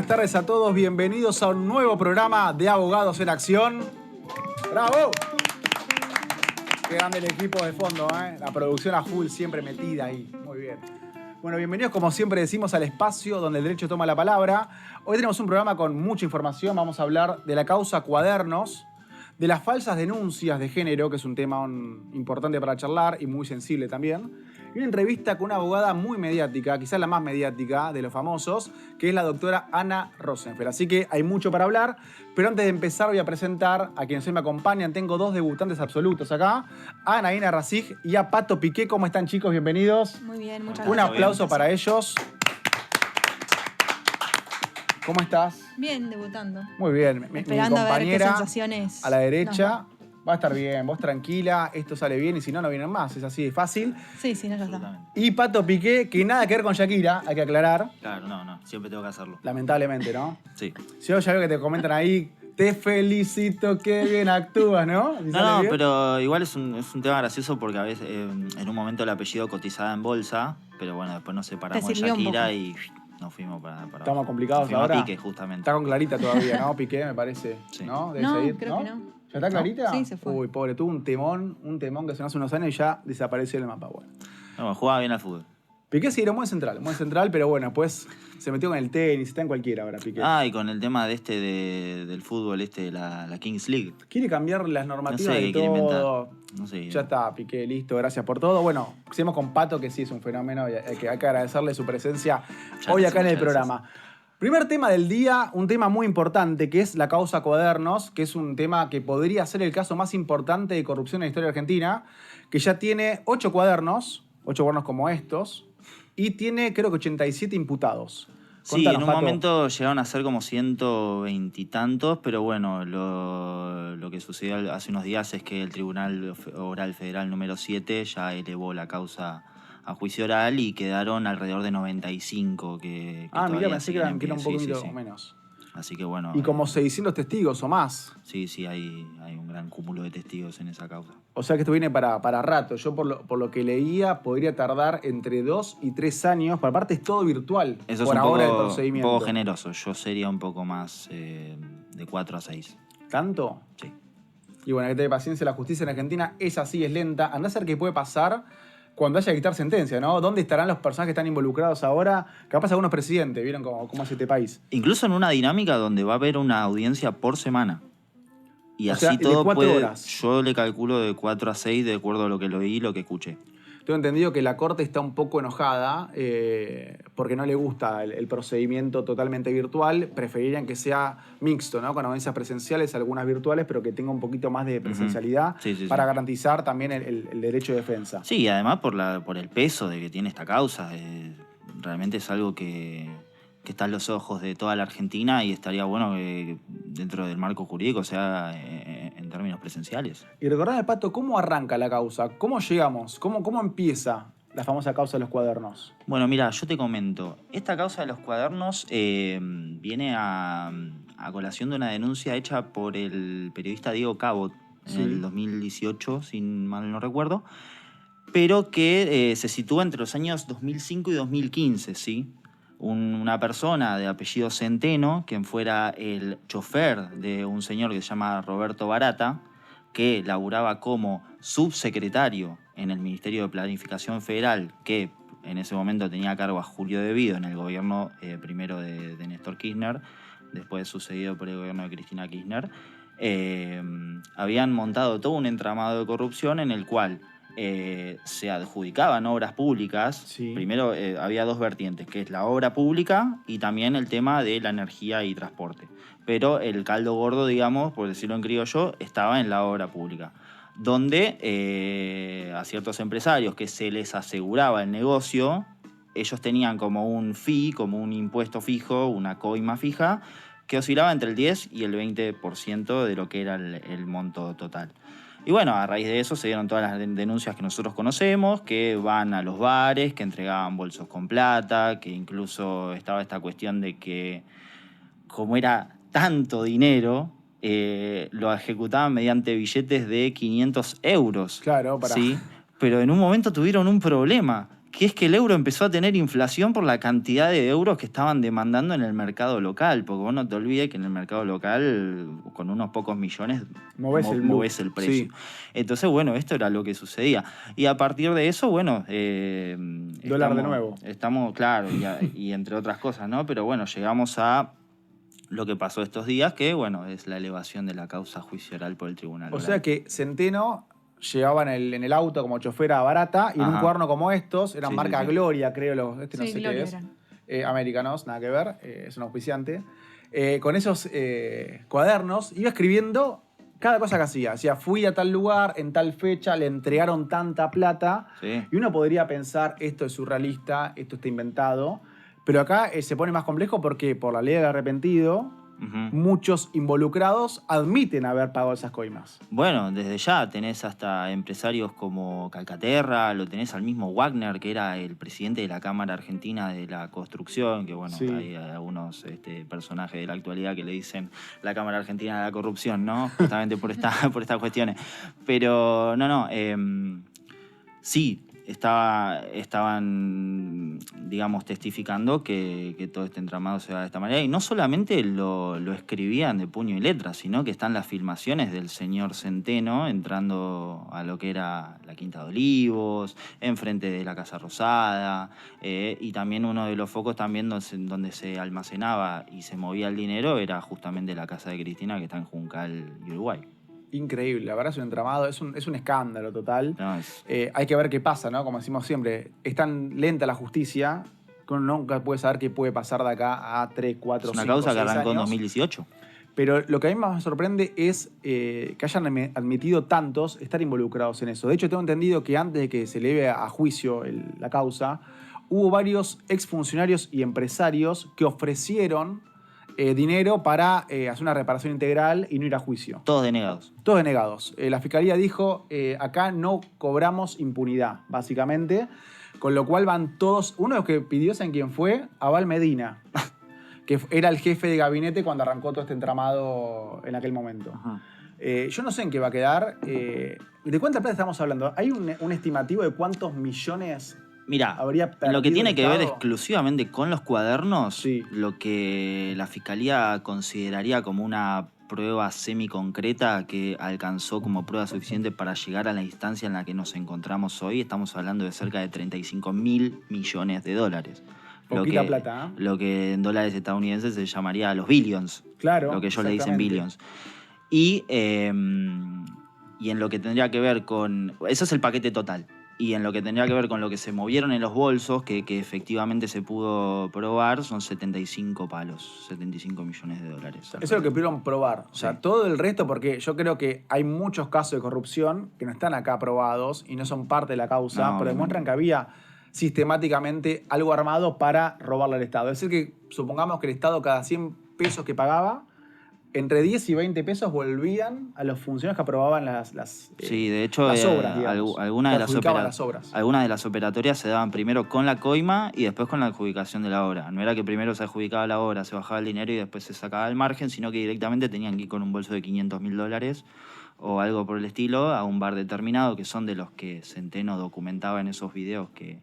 buenas tardes a todos. Bienvenidos a un nuevo programa de Abogados en Acción. ¡Bravo! Qué grande el equipo de fondo, ¿eh? La producción a full, siempre metida ahí. Muy bien. Bueno, bienvenidos, como siempre decimos, al espacio donde el derecho toma la palabra. Hoy tenemos un programa con mucha información. Vamos a hablar de la causa Cuadernos, de las falsas denuncias de género, que es un tema importante para charlar y muy sensible también. Y una entrevista con una abogada muy mediática, quizás la más mediática de los famosos, que es la doctora Ana Rosenfeld. Así que hay mucho para hablar, pero antes de empezar voy a presentar a quienes hoy me acompañan. Tengo dos debutantes absolutos acá, a Anaína Razig y a Pato Piqué. ¿Cómo están, chicos? Bienvenidos. Muy bien, muchas Un gracias. aplauso para ellos. ¿Cómo estás? Bien, debutando. Muy bien. Mi Esperando a ver qué compañera sensaciones a la derecha. nos Va a estar bien, vos tranquila, esto sale bien y si no, no vienen más. Es así de fácil. Sí, sí, no, ya está. Y Pato Piqué, que nada que ver con Shakira, hay que aclarar. Claro, no, siempre tengo que hacerlo. Lamentablemente, ¿no? Sí. Si yo ya veo que te comentan ahí, te felicito, qué bien actúas, ¿no? ¿Y sale No, bien? pero igual es un tema gracioso porque a veces en un momento el apellido cotizaba en bolsa, pero bueno, después nos separamos de sirvió un Shakira poco. y nos fuimos para Estamos complicados nos fuimos ahora. a Pique, justamente. Está con Clarita todavía, ¿no? Piqué, me parece. Sí. ¿No? Debe No, seguir, creo que no. ¿Ya está Clarita? Sí, se fue. Uy, pobre, tuvo un temón que se hace unos años y ya desapareció del mapa. Bueno. No, jugaba bien al fútbol. Piqué sí era muy central, pero bueno, pues se metió con el tenis, está en cualquiera ahora, Piqué. Y con el tema del fútbol, la Kings League. Quiere cambiar las normativas No sé de qué quiere todo. inventar. No sé. Ya está, Piqué, listo, gracias por todo. Bueno, seguimos con Pato, que sí es un fenómeno y hay que agradecerle su presencia hoy acá en el programa. Primer tema del día, un tema muy importante, que es la causa Cuadernos, que es un tema que podría ser el caso más importante de corrupción en la historia argentina, que ya tiene 8 cuadernos como estos, y tiene creo que 87 imputados. Sí, Contanos, en un Pato. momento llegaron a ser como 120 y tantos, pero bueno, lo que sucedió hace unos días es que el Tribunal Oral Federal número 7 ya elevó la causa a juicio oral y quedaron alrededor de 95 que Mira, todavía pensé que siguen eran en pie. un Sí, poquito sí. menos. Así que bueno. Y como 600 testigos o más. Sí, hay un gran cúmulo de testigos en esa causa. O sea que esto viene para rato. Yo por lo que leía podría tardar entre 2 y 3 años. Por aparte es todo virtual. Eso es por un ahora el poco procedimiento. generoso. Yo sería un poco más de 4 a 6. ¿Tanto? Sí. Y bueno, hay que tener paciencia. La justicia en Argentina es así, es lenta. Andá a ser qué puede pasar cuando haya que dictar sentencia, ¿no? ¿Dónde estarán los personajes que están involucrados ahora? Capaz algunos presidentes. ¿Vieron cómo es este país? Incluso en una dinámica donde va a haber una audiencia por semana. Y O así sea, de todo 4 puede. horas. Yo le calculo de 4 a 6 de acuerdo a lo que lo oí y lo que escuché. Tengo entendido que la Corte está un poco enojada porque no le gusta el procedimiento totalmente virtual. Preferirían que sea mixto, ¿no? Con audiencias presenciales, algunas virtuales, pero que tenga un poquito más de presencialidad Sí, para garantizar también el derecho de defensa. Sí, y además por el peso de que tiene esta causa. Realmente es algo que está en los ojos de toda la Argentina y estaría bueno que dentro del marco jurídico sea en términos presenciales. Y recordame, Pato, ¿cómo arranca la causa? ¿Cómo llegamos? ¿Cómo empieza la famosa causa de los cuadernos? Bueno, mira, yo te comento. Esta causa de los cuadernos viene a colación de una denuncia hecha por el periodista Diego Cabot en el 2018, si mal no recuerdo, pero que se sitúa entre los años 2005 y 2015, ¿sí? Una persona de apellido Centeno, quien fuera el chofer de un señor que se llama Roberto Barata, que laburaba como subsecretario en el Ministerio de Planificación Federal, que en ese momento tenía a cargo a Julio De Vido en el gobierno primero de Néstor Kirchner, después sucedido por el gobierno de Cristina Kirchner, habían montado todo un entramado de corrupción en el cual se adjudicaban obras públicas. Sí. Primero había dos vertientes, que es la obra pública y también el tema de la energía y transporte. Pero el caldo gordo, digamos, por decirlo en criollo, estaba en la obra pública, donde a ciertos empresarios que se les aseguraba el negocio, ellos tenían como un fee, como un impuesto fijo, una coima fija, que oscilaba entre el 10 y el 20% de lo que era el monto total. Y bueno, a raíz de eso se dieron todas las denuncias que nosotros conocemos, que van a los bares, que entregaban bolsos con plata, que incluso estaba esta cuestión de que, como era tanto dinero, lo ejecutaban mediante billetes de 500 euros. Claro, ¿sí? Pero en un momento tuvieron un problema, que es que el euro empezó a tener inflación por la cantidad de euros que estaban demandando en el mercado local, porque vos no te olvides que en el mercado local, con unos pocos millones, movés el precio. Sí. Entonces, bueno, esto era lo que sucedía. Y a partir de eso, bueno... Dólar de nuevo. Estamos, claro, y entre otras cosas, ¿no? Pero bueno, llegamos a lo que pasó estos días, que, bueno, es la elevación de la causa juicio oral por el Tribunal O Oral. sea que Centeno llegaba en el auto como chofer a Barata y en un Ajá. cuaderno como estos, eran Sí, marca sí, sí. Gloria, creo, no Sí, sé Gloria qué es. eran. Americanos, nada que ver, es un auspiciante. Con esos cuadernos iba escribiendo cada cosa que hacía. Decía, fui a tal lugar, en tal fecha, le entregaron tanta plata. Sí. Y uno podría pensar, esto es surrealista, esto está inventado. Pero acá se pone más complejo porque por la ley del arrepentido, Ujú. muchos involucrados admiten haber pagado esas coimas. Bueno, desde ya tenés hasta empresarios como Calcaterra, lo tenés al mismo Wagner, que era el presidente de la Cámara Argentina de la Construcción, que bueno, Sí. hay algunos personajes de la actualidad que le dicen la Cámara Argentina de la Corrupción, ¿no? Justamente por estas cuestiones. Pero no, sí, estaban, digamos, testificando que todo este entramado se da de esta manera. Y no solamente lo escribían de puño y letra, sino que están las filmaciones del señor Centeno entrando a lo que era la Quinta de Olivos, enfrente de la Casa Rosada, y también uno de los focos también donde se almacenaba y se movía el dinero era justamente la casa de Cristina, que está en Juncal y Uruguay. Increíble, la verdad es un entramado, es un escándalo total. No, Hay que ver qué pasa, ¿no? Como decimos siempre, es tan lenta la justicia que uno nunca puede saber qué puede pasar de acá a 3, 4, es una 5, causa que 6 arrancó en años. 2018. Pero lo que a mí más me sorprende es que hayan admitido tantos estar involucrados en eso. De hecho, tengo entendido que antes de que se eleve a juicio la causa, hubo varios exfuncionarios y empresarios que ofrecieron dinero para hacer una reparación integral y no ir a juicio. Todos denegados. Todos denegados. La fiscalía dijo, acá no cobramos impunidad, básicamente. Con lo cual van todos... Uno de los que pidió, ¿saben quién fue? Abal Medina, que era el jefe de gabinete cuando arrancó todo este entramado en aquel momento. Ajá. Yo no sé en qué va a quedar. ¿De cuánta plata estamos hablando? ¿Hay un estimativo de cuántos millones Mirá, habría perdido en lo que tiene el que ver Estado? exclusivamente con los cuadernos, Sí. lo que la Fiscalía consideraría como una prueba semiconcreta que alcanzó como prueba suficiente para llegar a la instancia en la que nos encontramos hoy, estamos hablando de cerca de 35.000 millones de dólares. Poquita plata, ¿eh? Lo que en dólares estadounidenses se llamaría los billions. Claro, Lo que ellos le dicen exactamente. billions. Y en lo que tendría que ver con... Eso es el paquete total. Y en lo que tendría que ver con lo que se movieron en los bolsos, que efectivamente se pudo probar, son 75 palos, 75 millones de dólares. Eso es lo que pudieron probar. O sea, Sí. todo el resto, porque yo creo que hay muchos casos de corrupción que no están acá probados y no son parte de la causa, No, pero demuestran que había sistemáticamente algo armado para robarle al Estado. Es decir, que supongamos que el Estado cada 100 pesos que pagaba, entre 10 y 20 pesos volvían a los funcionarios que aprobaban las Sí, de hecho, las obras, digamos. algunas Que de las adjudicaban las obras. algunas de las operatorias se daban primero con la coima y después con la adjudicación de la obra. No era que primero se adjudicaba la obra, se bajaba el dinero y después se sacaba el margen, sino que directamente tenían que ir con un bolso de $500.000 o algo por el estilo a un bar determinado, que son de los que Centeno documentaba en esos videos que...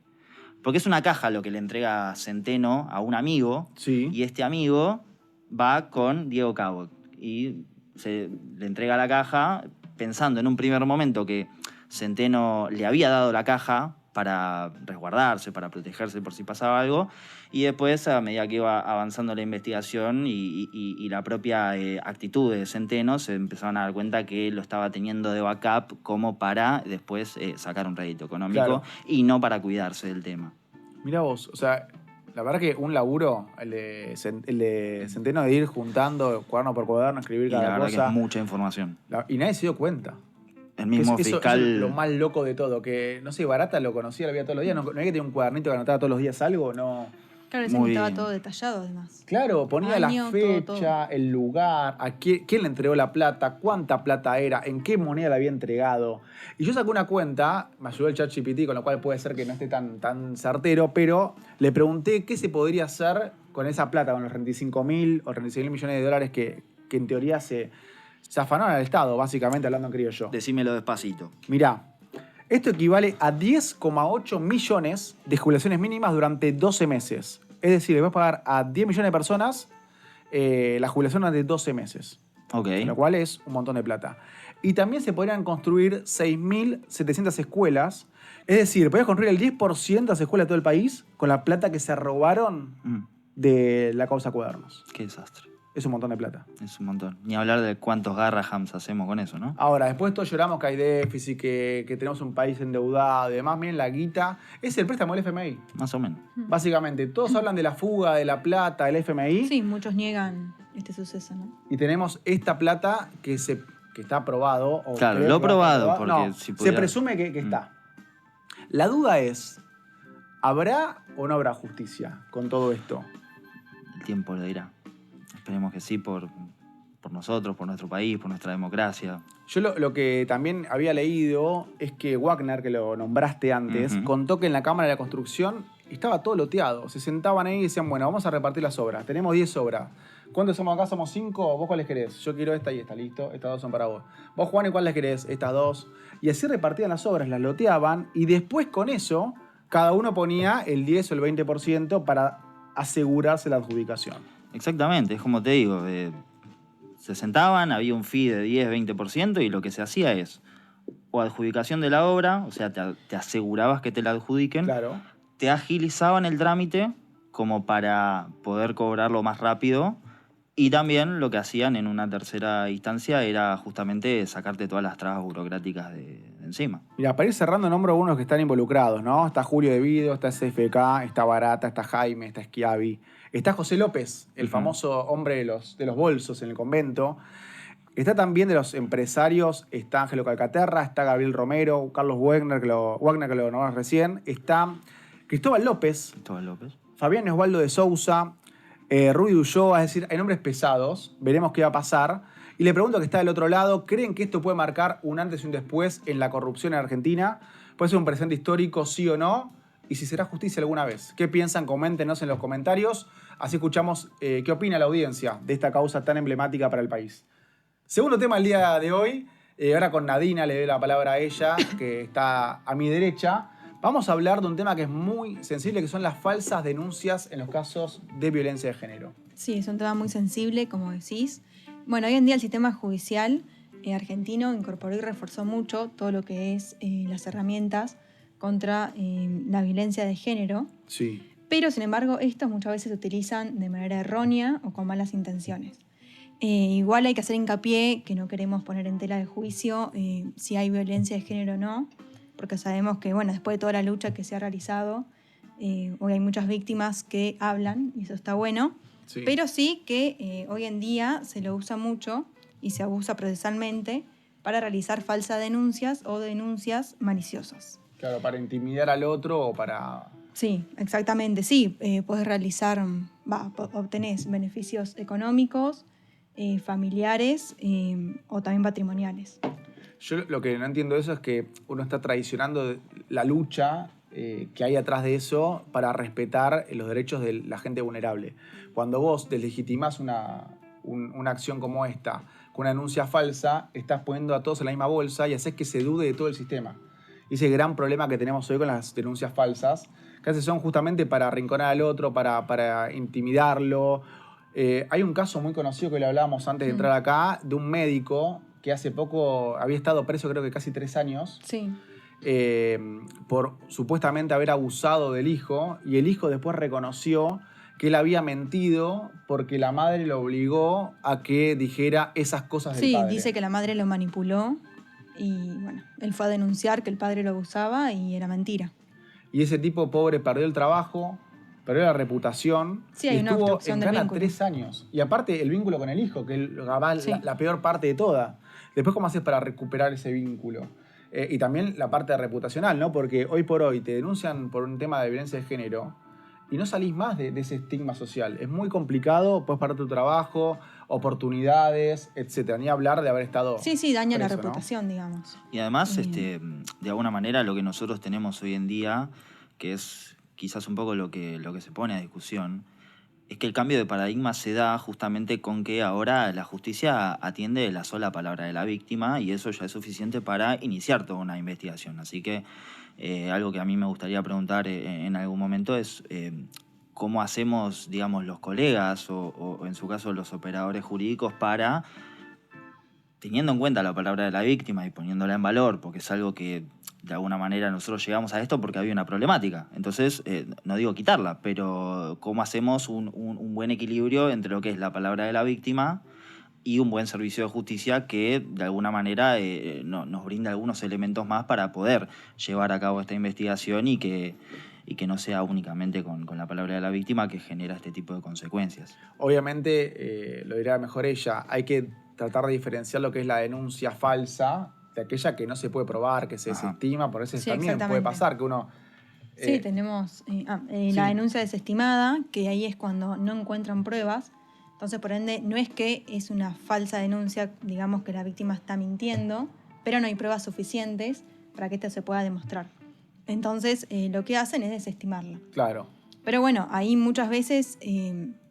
Porque es una caja lo que le entrega Centeno a un amigo, Sí. y este amigo va con Diego Cabot y le entrega la caja pensando en un primer momento que Centeno le había dado la caja para resguardarse, para protegerse por si pasaba algo, y después, a medida que iba avanzando la investigación y la propia actitud de Centeno, se empezaron a dar cuenta que lo estaba teniendo de backup como para después sacar un rédito económico, Claro. y no para cuidarse del tema. Mirá vos, o sea, la verdad que un laburo, el de Centeno, de ir juntando cuaderno por cuaderno, escribir Y la cada verdad que cosa. es mucha información. Y nadie se dio cuenta. El mismo Eso fiscal... es lo más loco de todo, que, no sé, Barata lo conocía, lo veía todos los días, no había que tener un cuadernito que anotaba todos los días algo, no. Claro, ese Muy estaba bien. todo detallado además. Claro, ponía Año, la fecha, todo. el lugar, quién le entregó la plata, cuánta plata era, en qué moneda la había entregado. Y yo saqué una cuenta, me ayudó el ChatGPT, con lo cual puede ser que no esté tan certero, pero le pregunté qué se podría hacer con esa plata, con los 35.000 o 36.000 millones de dólares que en teoría se afanaron al Estado, básicamente hablando en criollo. Decímelo despacito. Mirá, Esto equivale a 10,8 millones de jubilaciones mínimas durante 12 meses. Es decir, le vas a pagar a 10 millones de personas la jubilación durante 12 meses. Ok. Lo cual es un montón de plata. Y también se podrían construir 6.700 escuelas. Es decir, podrías construir el 10% de las escuelas de todo el país con la plata que se robaron de la causa Cuadernos. Qué desastre. Es un montón de plata. Es un montón. Ni hablar de cuántos garrahams hacemos con eso, ¿no? Ahora, después todos lloramos que hay déficit, que tenemos un país endeudado y demás. Miren la guita. Es el préstamo del FMI. Más o menos. Básicamente, todos hablan de la fuga, de la plata, del FMI. Sí, muchos niegan este suceso, ¿no? Y tenemos esta plata que está aprobado. O Claro, creo lo que va a estar aprobado, aprobado. porque No, si se pudiera- presume que está. La duda es, ¿habrá o no habrá justicia con todo esto? El tiempo lo dirá. Esperemos que sí por nosotros, por nuestro país, por nuestra democracia. Yo lo que también había leído es que Wagner, que lo nombraste antes, contó que en la Cámara de la Construcción estaba todo loteado. Se sentaban ahí y decían, bueno, vamos a repartir las obras. Tenemos 10 obras. ¿Cuántos somos acá? Somos 5. ¿Vos cuáles querés? Yo quiero esta y esta, listo. Estas 2 son para vos. Vos, Juan, ¿y cuáles querés? Estas 2. Y así repartían las obras, las loteaban. Y después con eso, cada uno ponía el 10 o el 20% para asegurarse la adjudicación. Exactamente, es como te digo. Se sentaban, había un fee de 10, 20% y lo que se hacía es o adjudicación de la obra, o sea, te asegurabas que te la adjudiquen, Claro. te agilizaban el trámite como para poder cobrarlo más rápido y también lo que hacían en una tercera instancia era justamente sacarte todas las trabas burocráticas de encima. Mira, para ir cerrando, nombro algunos que están involucrados, ¿no? Está Julio De Vido, está SFK, está Barata, está Jaime, está Schiavi. Está José López, el famoso hombre de los bolsos en el convento. Está también de los empresarios, está Ángelo Calcaterra, está Gabriel Romero, Carlos Wagner, que lo nombramos recién. Está Cristóbal López, Cristóbal López. Fabián Osvaldo de Sousa, Rudy Ulloa, es decir, hay nombres pesados. Veremos qué va a pasar. Y le pregunto que está del otro lado, ¿creen que esto puede marcar un antes y un después en la corrupción en Argentina? ¿Puede ser un presente histórico, sí o no? Y si será justicia alguna vez. ¿Qué piensan? Coméntenos en los comentarios. Así escuchamos qué opina la audiencia de esta causa tan emblemática para el país. Segundo tema del día de hoy. Ahora con Nadina le doy la palabra a ella, que está a mi derecha. Vamos a hablar de un tema que es muy sensible, que son las falsas denuncias en los casos de violencia de género. Sí, es un tema muy sensible, como decís. Bueno, hoy en día el sistema judicial argentino incorporó y reforzó mucho todo lo que es las herramientas contra la violencia de género. Sí. Pero, sin embargo, estos muchas veces se utilizan de manera errónea o con malas intenciones. Igual hay que hacer hincapié que no queremos poner en tela de juicio si hay violencia de género o no, porque sabemos que, bueno, después de toda la lucha que se ha realizado, hoy hay muchas víctimas que hablan, y eso está bueno, Sí. pero sí que hoy en día se lo usa mucho y se abusa procesalmente para realizar falsas denuncias o denuncias maliciosas. Claro, para intimidar al otro o para... Sí, exactamente, sí. Podés realizar, obtenés beneficios económicos, familiares o también patrimoniales. Yo lo que no entiendo de eso es que uno está traicionando la lucha que hay atrás de eso para respetar los derechos de la gente vulnerable. Cuando vos deslegitimás una acción como esta con una denuncia falsa, estás poniendo a todos en la misma bolsa y haces que se dude de todo el sistema. Y ese gran problema que tenemos hoy con las denuncias falsas, que a veces son justamente para arrinconar al otro, para intimidarlo. Hay un caso muy conocido que lo hablábamos antes de entrar acá, de un médico que hace poco había estado preso, creo que casi 3 años, Sí. por supuestamente haber abusado del hijo, y el hijo después reconoció que él había mentido porque la madre lo obligó a que dijera esas cosas del Sí, padre. dice que la madre lo manipuló y, bueno, él fue a denunciar que el padre lo abusaba y era mentira. Y ese tipo pobre perdió el trabajo, perdió la reputación. Sí, hay y una estuvo obstrucción en del cana vínculo. 3 años. Y aparte el vínculo con el hijo, que va Sí. la peor parte de toda. Después, ¿cómo haces para recuperar ese vínculo? Y también la parte reputacional, ¿no? Porque hoy por hoy te denuncian por un tema de violencia de género y no salís más de ese estigma social. Es muy complicado, puedes perder tu trabajo, oportunidades, etc. Ni hablar de haber estado Sí, daña la preso, ¿no? reputación, digamos. Y además, de alguna manera, lo que nosotros tenemos hoy en día, que es quizás un poco lo que se pone a discusión, Es que el cambio de paradigma se da justamente con que ahora la justicia atiende la sola palabra de la víctima y eso ya es suficiente para iniciar toda una investigación. Así que algo que a mí me gustaría preguntar en algún momento es cómo hacemos, digamos, los colegas o en su caso los operadores jurídicos para, teniendo en cuenta la palabra de la víctima y poniéndola en valor, porque es algo que de alguna manera nosotros llegamos a esto porque había una problemática. Entonces, no digo quitarla, pero cómo hacemos un buen equilibrio entre lo que es la palabra de la víctima y un buen servicio de justicia que de alguna manera nos brinda algunos elementos más para poder llevar a cabo esta investigación y que no sea únicamente con la palabra de la víctima que genera este tipo de consecuencias. Obviamente, lo dirá mejor ella, hay que tratar de diferenciar lo que es la denuncia falsa de aquella que no se puede probar, que se desestima, por eso Sí, también puede pasar que uno... Sí, tenemos la sí. denuncia desestimada, que ahí es cuando no encuentran pruebas. Entonces, por ende, no es que es una falsa denuncia, digamos que la víctima está mintiendo, pero no hay pruebas suficientes para que esto se pueda demostrar. Entonces, lo que hacen es desestimarla. Claro. Pero bueno, ahí muchas veces,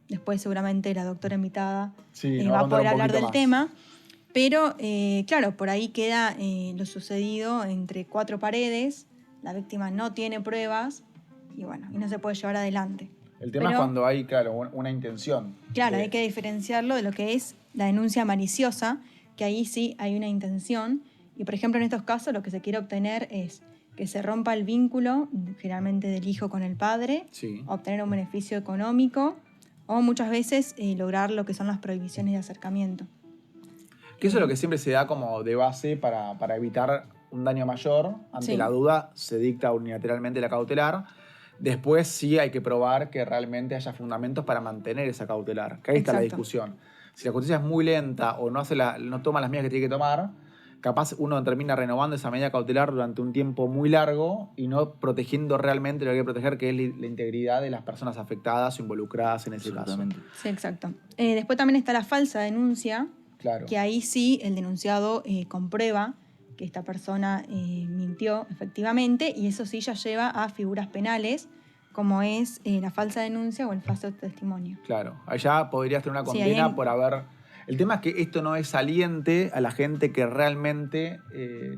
después seguramente la doctora invitada sí, va a poder hablar del más. tema, pero claro, por ahí queda lo sucedido entre cuatro paredes, la víctima no tiene pruebas y bueno, y no se puede llevar adelante. El tema es cuando hay, claro, una intención. Claro, hay que diferenciarlo de lo que es la denuncia maliciosa, que ahí sí hay una intención. Y por ejemplo, en estos casos lo que se quiere obtener es que se rompa el vínculo, generalmente del hijo con el padre, obtener un beneficio económico o muchas veces lograr lo que son las prohibiciones de acercamiento. Que eso es lo que siempre se da como de base para evitar un daño mayor. Ante la duda se dicta unilateralmente la cautelar. Después sí hay que probar que realmente haya fundamentos para mantener esa cautelar. Que ahí está la discusión. Si la justicia es muy lenta o no toma las medidas que tiene que tomar, capaz uno termina renovando esa medida cautelar durante un tiempo muy largo y no protegiendo realmente lo que hay que proteger, que es la integridad de las personas afectadas o involucradas en ese caso. Sí, exacto. Después también está la falsa denuncia, que ahí sí el denunciado comprueba que esta persona mintió efectivamente y eso sí ya lleva a figuras penales como es la falsa denuncia o el falso testimonio. Claro, allá podrías tener una condena por haber... El tema es que esto no es saliente a la gente que realmente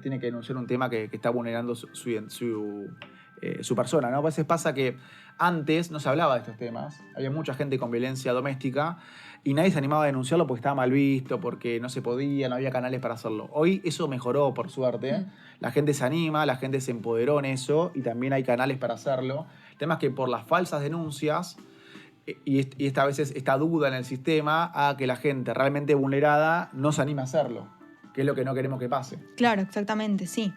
tiene que denunciar un tema que está vulnerando su persona, ¿no? A veces pasa que antes no se hablaba de estos temas, había mucha gente con violencia doméstica y nadie se animaba a denunciarlo porque estaba mal visto, porque no se podía, no había canales para hacerlo. Hoy eso mejoró, por suerte. La gente se anima, la gente se empoderó en eso y también hay canales para hacerlo. El tema es que por las falsas denuncias y esta vez esta duda en el sistema a que la gente realmente vulnerada no se anime a hacerlo, que es lo que no queremos que pase. Claro, exactamente, sí.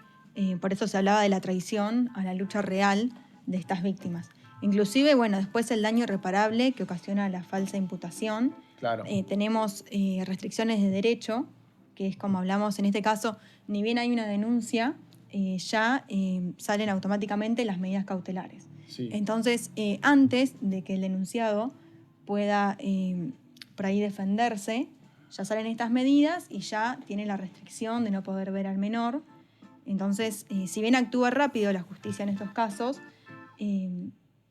Por eso se hablaba de la traición a la lucha real de estas víctimas. Inclusive, bueno, después el daño irreparable que ocasiona la falsa imputación. Claro. Tenemos restricciones de derecho, que es como hablamos en este caso, ni bien hay una denuncia, ya salen automáticamente las medidas cautelares. Sí. Entonces, antes de que el denunciado pueda por ahí defenderse, ya salen estas medidas y ya tiene la restricción de no poder ver al menor. Entonces, si bien actúa rápido la justicia en estos casos,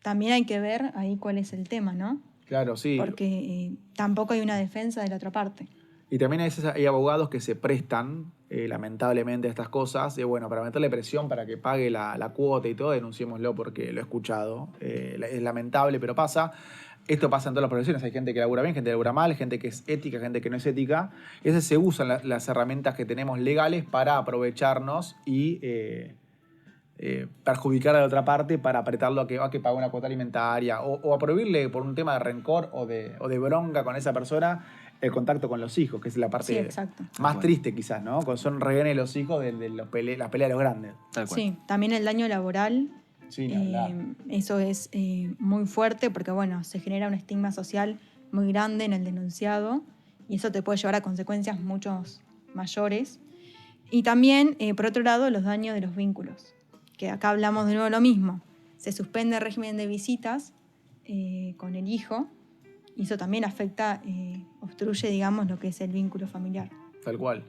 también hay que ver ahí cuál es el tema, ¿no? Claro, sí. Porque tampoco hay una defensa de la otra parte. Y también hay abogados que se prestan, lamentablemente, a estas cosas. Bueno, para meterle presión para que pague la cuota y todo, denunciémoslo porque lo he escuchado. Es lamentable, pero pasa. Esto pasa en todas las profesiones. Hay gente que labura bien, gente que labura mal, gente que es ética, gente que no es ética. Y se usan las herramientas que tenemos legales para aprovecharnos y perjudicar a la otra parte para apretarlo a que pague una cuota alimentaria o a prohibirle por un tema de rencor o de bronca con esa persona el contacto con los hijos, que es la parte más triste quizás, ¿no? Cuando son rehenes los hijos de la pelea de los grandes. Sí, también el daño laboral. Sí, eso es muy fuerte porque, bueno, se genera un estigma social muy grande en el denunciado y eso te puede llevar a consecuencias mucho mayores. Y también, por otro lado, los daños de los vínculos, que acá hablamos de nuevo lo mismo. Se suspende el régimen de visitas con el hijo y eso también afecta, obstruye, digamos, lo que es el vínculo familiar. Tal cual.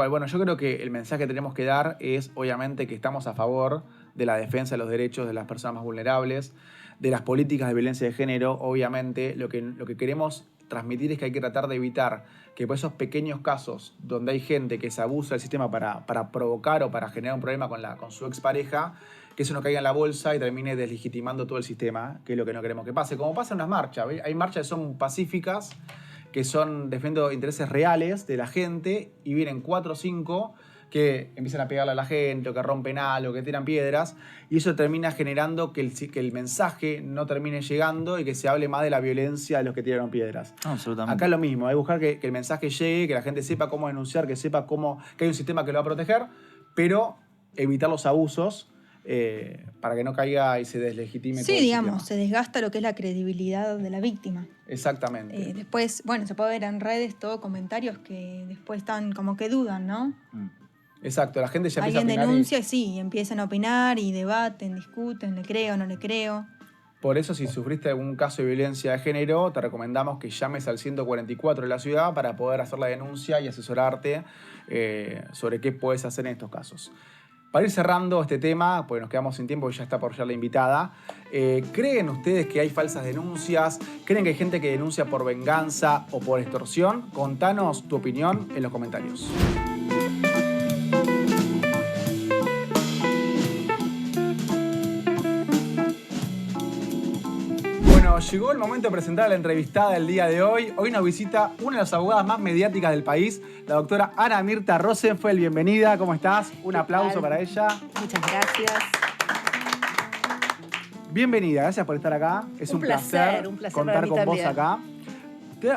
Bueno, yo creo que el mensaje que tenemos que dar es, obviamente, que estamos a favor de la defensa de los derechos de las personas más vulnerables, de las políticas de violencia de género. Obviamente, lo que queremos transmitir es que hay que tratar de evitar que por esos pequeños casos donde hay gente que se abusa del sistema para provocar o para generar un problema con su expareja, que eso no caiga en la bolsa y termine deslegitimando todo el sistema, que es lo que no queremos que pase. Como pasa en las marchas, ¿ves? Hay marchas que son pacíficas, que son defiendo intereses reales de la gente, y vienen 4 o 5 que empiezan a pegarle a la gente, o que rompen algo, que tiran piedras, y eso termina generando que el mensaje no termine llegando y que se hable más de la violencia de los que tiraron piedras. Absolutamente. Acá es lo mismo, hay que buscar que el mensaje llegue, que la gente sepa cómo denunciar, que sepa que hay un sistema que lo va a proteger, pero evitar los abusos para que no caiga y se deslegitime todo el digamos, sistema. se desgasta lo que es la credibilidad de la víctima. Exactamente. Después, bueno, se puede ver en redes todo comentarios que después están como que dudan, ¿no? Exacto, la gente ya empieza a Alguien opinar. denuncia y sí, empiezan a opinar y debaten, discuten, le creo, no le creo. Por eso, si sufriste algún caso de violencia de género, te recomendamos que llames al 144 de la ciudad para poder hacer la denuncia y asesorarte sobre qué puedes hacer en estos casos. Para ir cerrando este tema, pues nos quedamos sin tiempo y ya está por llegar la invitada, ¿creen ustedes que hay falsas denuncias? ¿Creen que hay gente que denuncia por venganza o por extorsión? Contanos tu opinión en los comentarios. Bueno, llegó el momento de presentar a la entrevistada del día de hoy. Hoy nos visita una de las abogadas más mediáticas del país, la doctora Ana Mirta Rosenfeld. Bienvenida, ¿cómo estás? Un aplauso para ella. Muchas gracias. Bienvenida, gracias por estar acá. Es un placer para contar mí con vos también. acá.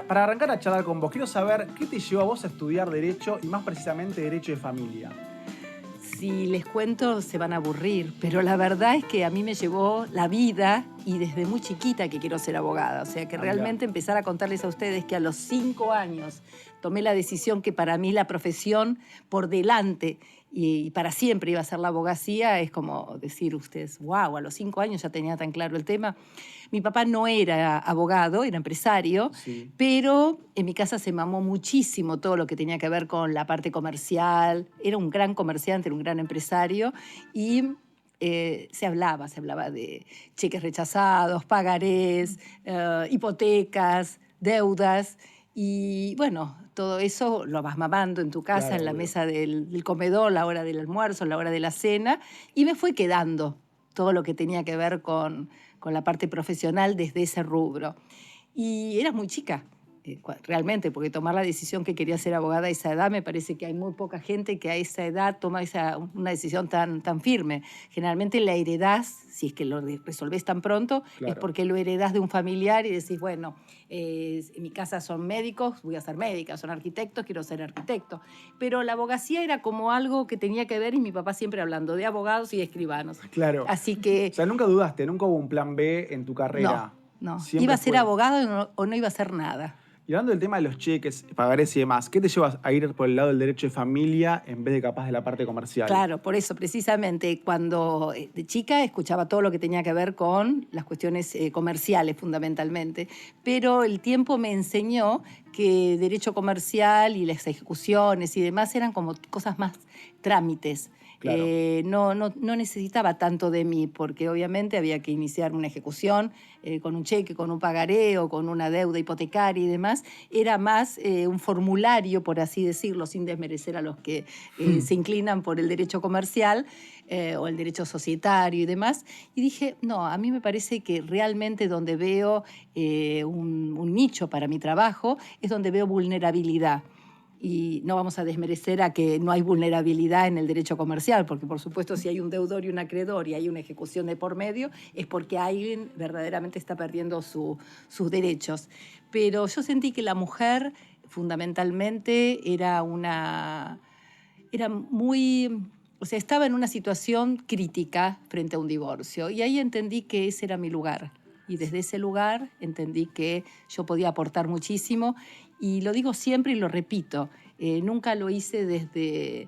Para arrancar a charlar con vos, quiero saber qué te llevó a vos a estudiar Derecho y más precisamente Derecho de Familia. Si les cuento se van a aburrir, pero la verdad es que a mí me llevó la vida y desde muy chiquita que quiero ser abogada. O sea, que realmente empezar a contarles a ustedes que a los 5 años tomé la decisión que para mí la profesión por delante y para siempre iba a ser la abogacía, es como decir ustedes, wow, a los 5 años ya tenía tan claro el tema. Mi papá no era abogado, era empresario, Sí. pero en mi casa se mamó muchísimo todo lo que tenía que ver con la parte comercial. Era un gran comerciante, era un gran empresario y se hablaba de cheques rechazados, pagarés, hipotecas, deudas. Y bueno, todo eso lo vas mamando en tu casa, Claro, en la obvio. mesa del comedor, la hora del almuerzo, la hora de la cena, y me fue quedando todo lo que tenía que ver con la parte profesional desde ese rubro. Y era muy chica, realmente, porque tomar la decisión que quería ser abogada a esa edad, me parece que hay muy poca gente que a esa edad toma una decisión tan firme. Generalmente la heredás, si es que lo resolvés tan pronto, Claro. es porque lo heredás de un familiar y decís, bueno, en mi casa son médicos, voy a ser médica, son arquitectos, quiero ser arquitecto. Pero la abogacía era como algo que tenía que ver y mi papá siempre hablando de abogados y de escribanos. Claro. Así que O sea, nunca dudaste, nunca hubo un plan B en tu carrera. no. Siempre Iba a ser fue- abogado o no iba a hacer nada. Y hablando del tema de los cheques, pagarés y demás, ¿qué te llevas a ir por el lado del derecho de familia en vez de capaz de la parte comercial? Claro, por eso, precisamente, cuando de chica escuchaba todo lo que tenía que ver con las cuestiones comerciales, fundamentalmente. Pero el tiempo me enseñó que derecho comercial y las ejecuciones y demás eran como cosas más trámites. Claro. No necesitaba tanto de mí, porque obviamente había que iniciar una ejecución con un cheque, con un pagaré o con una deuda hipotecaria y demás. Era más un formulario, por así decirlo, sin desmerecer a los que se inclinan por el derecho comercial o el derecho societario y demás. Y dije, no, a mí me parece que realmente donde veo un nicho para mi trabajo es donde veo vulnerabilidad. Y no vamos a desmerecer a que no hay vulnerabilidad en el derecho comercial, porque por supuesto si hay un deudor y un acreedor y hay una ejecución de por medio, es porque alguien verdaderamente está perdiendo sus derechos. Pero yo sentí que la mujer fundamentalmente estaba en una situación crítica frente a un divorcio. Y ahí entendí que ese era mi lugar. Y desde ese lugar entendí que yo podía aportar muchísimo. Y lo digo siempre y lo repito, nunca lo hice desde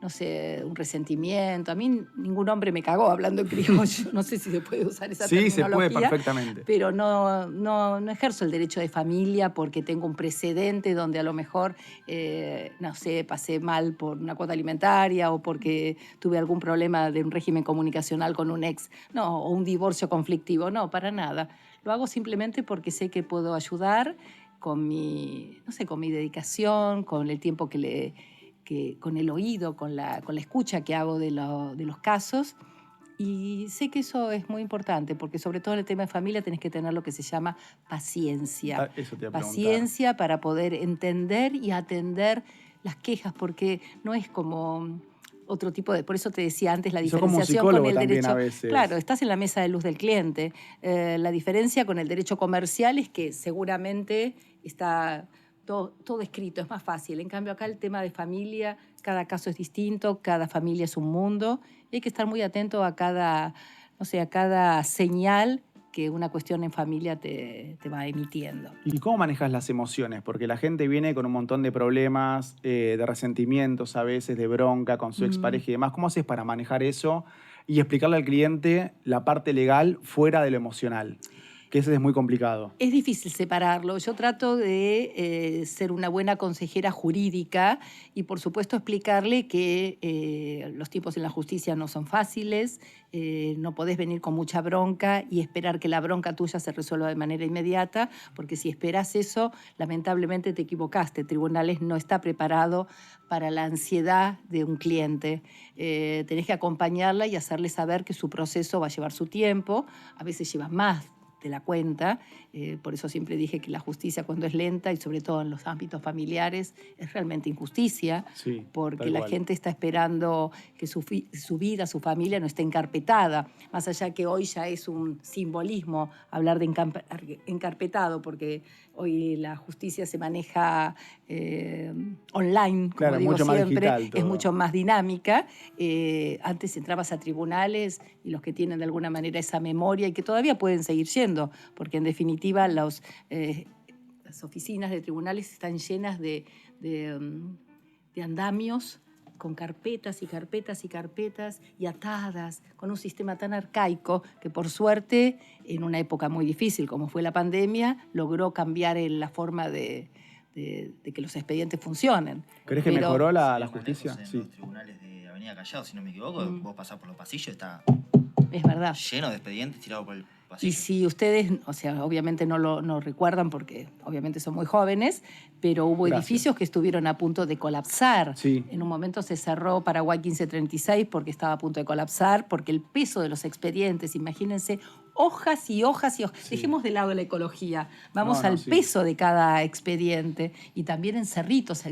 no sé, un resentimiento. A mí ningún hombre me cagó hablando en criollo. No sé si se puede usar esa Sí, terminología. se puede perfectamente. Pero no ejerzo el derecho de familia porque tengo un precedente donde a lo mejor, no sé, pasé mal por una cuota alimentaria o porque tuve algún problema de un régimen comunicacional con un ex. No, o un divorcio conflictivo. No, para nada. Lo hago simplemente porque sé que puedo ayudar con mi, no sé, con mi dedicación, con el tiempo con el oído, con la escucha que hago de los casos. Y sé que eso es muy importante, porque sobre todo en el tema de familia tenés que tener lo que se llama paciencia. Eso te iba a preguntar. Paciencia para poder entender y atender las quejas, porque no es como otro tipo de... Por eso te decía antes la Y sos como un diferenciación psicólogo con el también derecho... a veces. Claro, estás en la mesa de luz del cliente. La diferencia con el derecho comercial es que seguramente está todo escrito, es más fácil. En cambio, acá el tema de familia, cada caso es distinto, cada familia es un mundo. Y hay que estar muy atento a cada, no sé, a cada señal que una cuestión en familia te va emitiendo. ¿Y cómo manejas las emociones? Porque la gente viene con un montón de problemas, de resentimientos a veces, de bronca con su expareja y demás. ¿Cómo haces para manejar eso y explicarle al cliente la parte legal fuera de lo emocional? Que ese es muy complicado. Es difícil separarlo. Yo trato de ser una buena consejera jurídica y, por supuesto, explicarle que los tiempos en la justicia no son fáciles, no podés venir con mucha bronca y esperar que la bronca tuya se resuelva de manera inmediata, porque si esperas eso, lamentablemente te equivocaste. Tribunales no está preparado para la ansiedad de un cliente. Tenés que acompañarla y hacerle saber que su proceso va a llevar su tiempo, a veces lleva más de la cuenta, por eso siempre dije que la justicia cuando es lenta y sobre todo en los ámbitos familiares es realmente injusticia, Sí, porque tal la cual. gente está esperando que su vida, su familia no esté encarpetada, más allá que hoy ya es un simbolismo hablar de encarpetado, porque hoy la justicia se maneja online, como Claro, digo mucho más siempre, digital es todo. mucho más dinámica. Antes entrabas a tribunales y los que tienen de alguna manera esa memoria y que todavía pueden seguir yendo, porque en definitiva las oficinas de tribunales están llenas de andamios con carpetas y carpetas y carpetas y atadas, con un sistema tan arcaico que por suerte, en una época muy difícil como fue la pandemia, logró cambiar la forma de que los expedientes funcionen. ¿Crees que Pero- mejoró la Sin ir más justicia? lejos, en Sí. los tribunales de Avenida Callao, si no me equivoco, vos pasás por los pasillos, está Es verdad. lleno de expedientes tirados por el pasillo. Y si ustedes, o sea, obviamente no recuerdan porque obviamente son muy jóvenes, pero hubo Gracias. edificios que estuvieron a punto de colapsar. Sí. En un momento se cerró Paraguay 1536 porque estaba a punto de colapsar, porque el peso de los expedientes, imagínense, hojas y hojas y hojas. Sí. Dejemos de lado la ecología, vamos No, al sí. peso de cada expediente y también en Cerritos.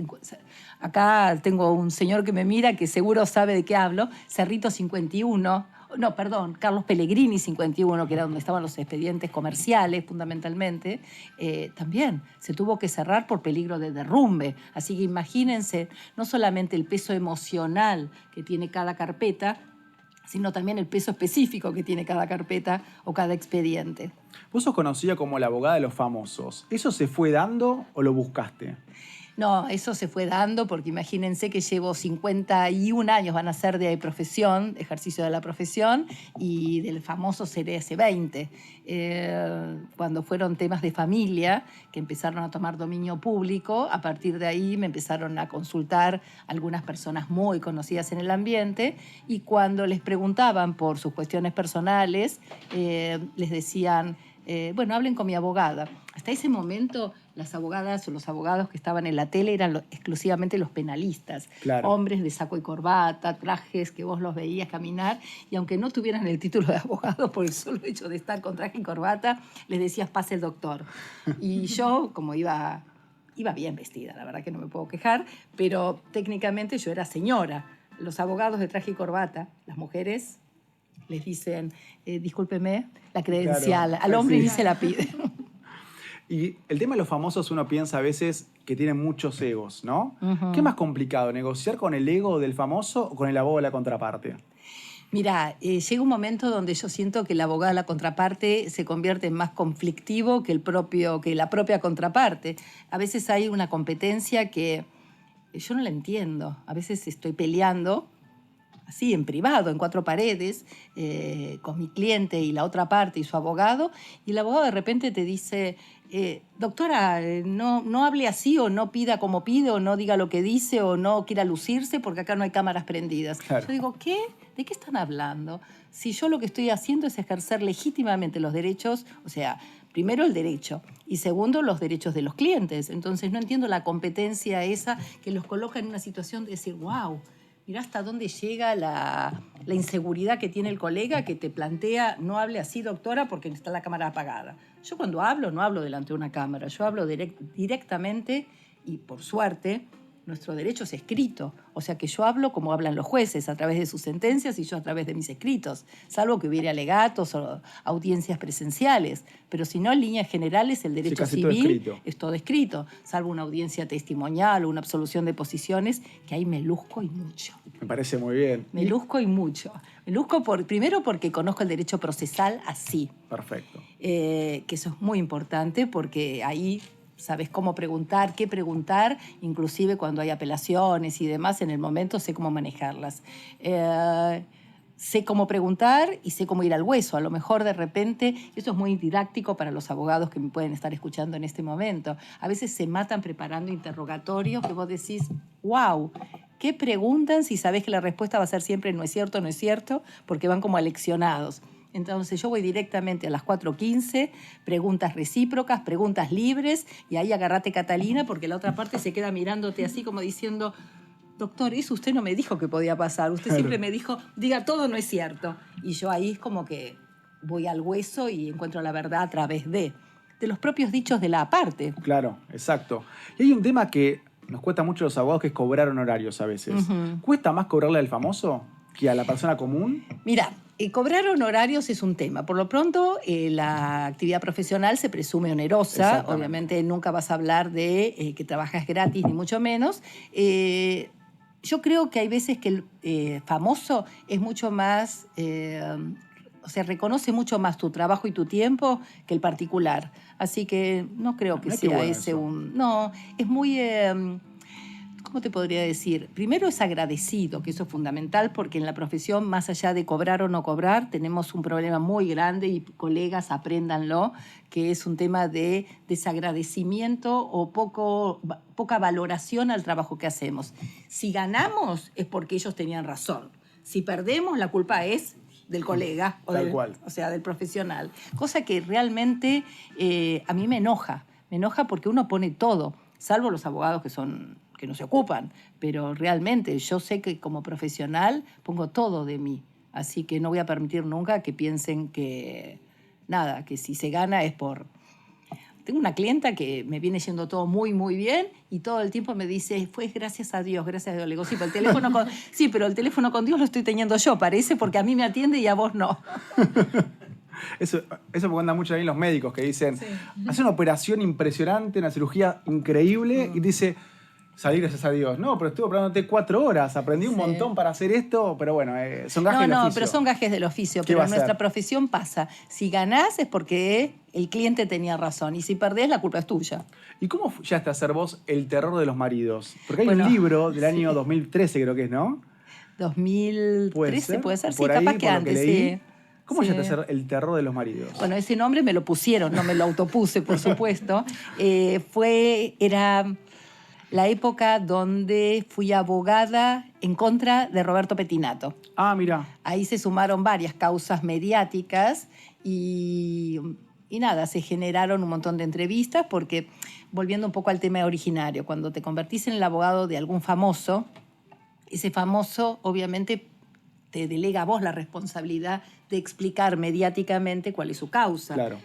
Acá tengo un señor que me mira que seguro sabe de qué hablo, Cerrito 51. No, perdón, Carlos Pellegrini 51, que era donde estaban los expedientes comerciales fundamentalmente, también se tuvo que cerrar por peligro de derrumbe. Así que imagínense no solamente el peso emocional que tiene cada carpeta, sino también el peso específico que tiene cada carpeta o cada expediente. Vos sos conocida como la abogada de los famosos. ¿Eso se fue dando o lo buscaste? No, eso se fue dando porque imagínense que llevo 51 años, van a ser de profesión, ejercicio de la profesión, y del famoso seré hace 20. Cuando fueron temas de familia que empezaron a tomar dominio público, a partir de ahí me empezaron a consultar algunas personas muy conocidas en el ambiente y cuando les preguntaban por sus cuestiones personales, les decían... bueno, hablen con mi abogada. Hasta ese momento, las abogadas o los abogados que estaban en la tele eran exclusivamente los penalistas. Claro. Hombres de saco y corbata, trajes que vos los veías caminar, y aunque no tuvieran el título de abogado por el solo hecho de estar con traje y corbata, les decías, pase el doctor. Y yo, como iba bien vestida, la verdad que no me puedo quejar, pero técnicamente yo era señora. Los abogados de traje y corbata, las mujeres... les dicen, discúlpeme, la credencial. Claro. Al hombre Sí. ni se la pide. Y el tema de los famosos uno piensa a veces que tienen muchos egos, ¿no? Ujú. ¿Qué es más complicado, negociar con el ego del famoso o con el abogado de la contraparte? Mira, llega un momento donde yo siento que el abogado de la contraparte se convierte en más conflictivo que la propia contraparte. A veces hay una competencia que yo no la entiendo. A veces estoy peleando, así, en privado, en 4 paredes, con mi cliente y la otra parte y su abogado, y el abogado de repente te dice, doctora, no hable así, o no pida como pide, o no diga lo que dice, o no quiera lucirse, porque acá no hay cámaras prendidas. Claro. Yo digo, ¿qué? ¿De qué están hablando? Si yo lo que estoy haciendo es ejercer legítimamente los derechos, o sea, primero el derecho y segundo los derechos de los clientes. Entonces no entiendo la competencia esa que los coloca en una situación de decir, wow, mirá hasta dónde llega la inseguridad que tiene el colega que te plantea, no hable así, doctora, porque está la cámara apagada. Yo cuando hablo, no hablo delante de una cámara, yo hablo directamente y por suerte nuestro derecho es escrito. O sea que yo hablo como hablan los jueces, a través de sus sentencias y yo a través de mis escritos, salvo que hubiera alegatos o audiencias presenciales. Pero si no, en líneas generales, el derecho casi todo civil escrito. es todo escrito, salvo una audiencia testimonial o una absolución de posiciones, que ahí me luzco y mucho. Me parece muy bien. Me luzco y mucho. Me luzco primero porque conozco el derecho procesal así. Perfecto. Que eso es muy importante porque ahí sabes cómo preguntar, qué preguntar, inclusive cuando hay apelaciones y demás, en el momento sé cómo manejarlas. Sé cómo preguntar y sé cómo ir al hueso. A lo mejor de repente, eso es muy didáctico para los abogados que me pueden estar escuchando en este momento. A veces se matan preparando interrogatorios que vos decís, wow, ¿qué preguntan si sabés que la respuesta va a ser siempre no es cierto, porque van como aleccionados? Entonces yo voy directamente a las 4:15, preguntas recíprocas, preguntas libres, y ahí agárrate, Catalina, porque la otra parte se queda mirándote así como diciendo, doctor, eso usted no me dijo que podía pasar, usted siempre me dijo, diga todo, no es cierto. Y yo ahí es como que voy al hueso y encuentro la verdad a través de los propios dichos de la parte. Claro, exacto. Y hay un tema que nos cuesta mucho a los abogados, que es cobrar honorarios a veces. ¿Cuesta más cobrarle al famoso que a la persona común? Mira, cobrar honorarios es un tema. Por lo pronto, la actividad profesional se presume onerosa. Obviamente nunca vas a hablar de que trabajas gratis, ni mucho menos. Yo creo que hay veces que el famoso es mucho más, o sea, reconoce mucho más tu trabajo y tu tiempo que el particular. Así que no creo que sea bueno ese eso. No, es muy... ¿Cómo te podría decir? Primero es agradecido, que eso es fundamental, porque en la profesión, más allá de cobrar o no cobrar, tenemos un problema muy grande, y colegas, apréndanlo, que es un tema de desagradecimiento o poca valoración al trabajo que hacemos. Si ganamos es porque ellos tenían razón. Si perdemos, la culpa es del colega o sea, del profesional. Cosa que realmente a mí me enoja. Me enoja porque uno pone todo, salvo los abogados que no se ocupan, pero realmente yo sé que como profesional pongo todo de mí, así que no voy a permitir nunca que piensen que nada, que si se gana es por... Tengo una clienta que me viene yendo todo muy, muy bien y todo el tiempo me dice, fue gracias a Dios, gracias a Dios. Le digo, sí, pero el teléfono con Dios lo estoy teniendo yo, parece, porque a mí me atiende y a vos no. Eso porque anda mucho ahí los médicos que dicen, hace una operación impresionante, una cirugía increíble, y dice, salí gracias a Dios. No, pero estuve operándote 4 horas, aprendí un montón para hacer esto, pero bueno, son gajes del oficio. No, pero son gajes del oficio. Pero en nuestra profesión pasa. Si ganás es porque el cliente tenía razón, y si perdés, la culpa es tuya. ¿Y cómo llegaste a ser vos el terror de los maridos? Porque hay un libro del año 2013, creo que es, ¿no? 2013 puede ser, sí, por ahí, capaz que antes, sí. ¿Cómo llegaste a ser el terror de los maridos? Bueno, ese nombre me lo pusieron, no me lo autopuse, por supuesto. Era la época donde fui abogada en contra de Roberto Pettinato. Ah, mira. Ahí se sumaron varias causas mediáticas y nada, se generaron un montón de entrevistas porque, volviendo un poco al tema originario, cuando te convertís en el abogado de algún famoso, ese famoso obviamente te delega a vos la responsabilidad de explicar mediáticamente cuál es su causa. Claro.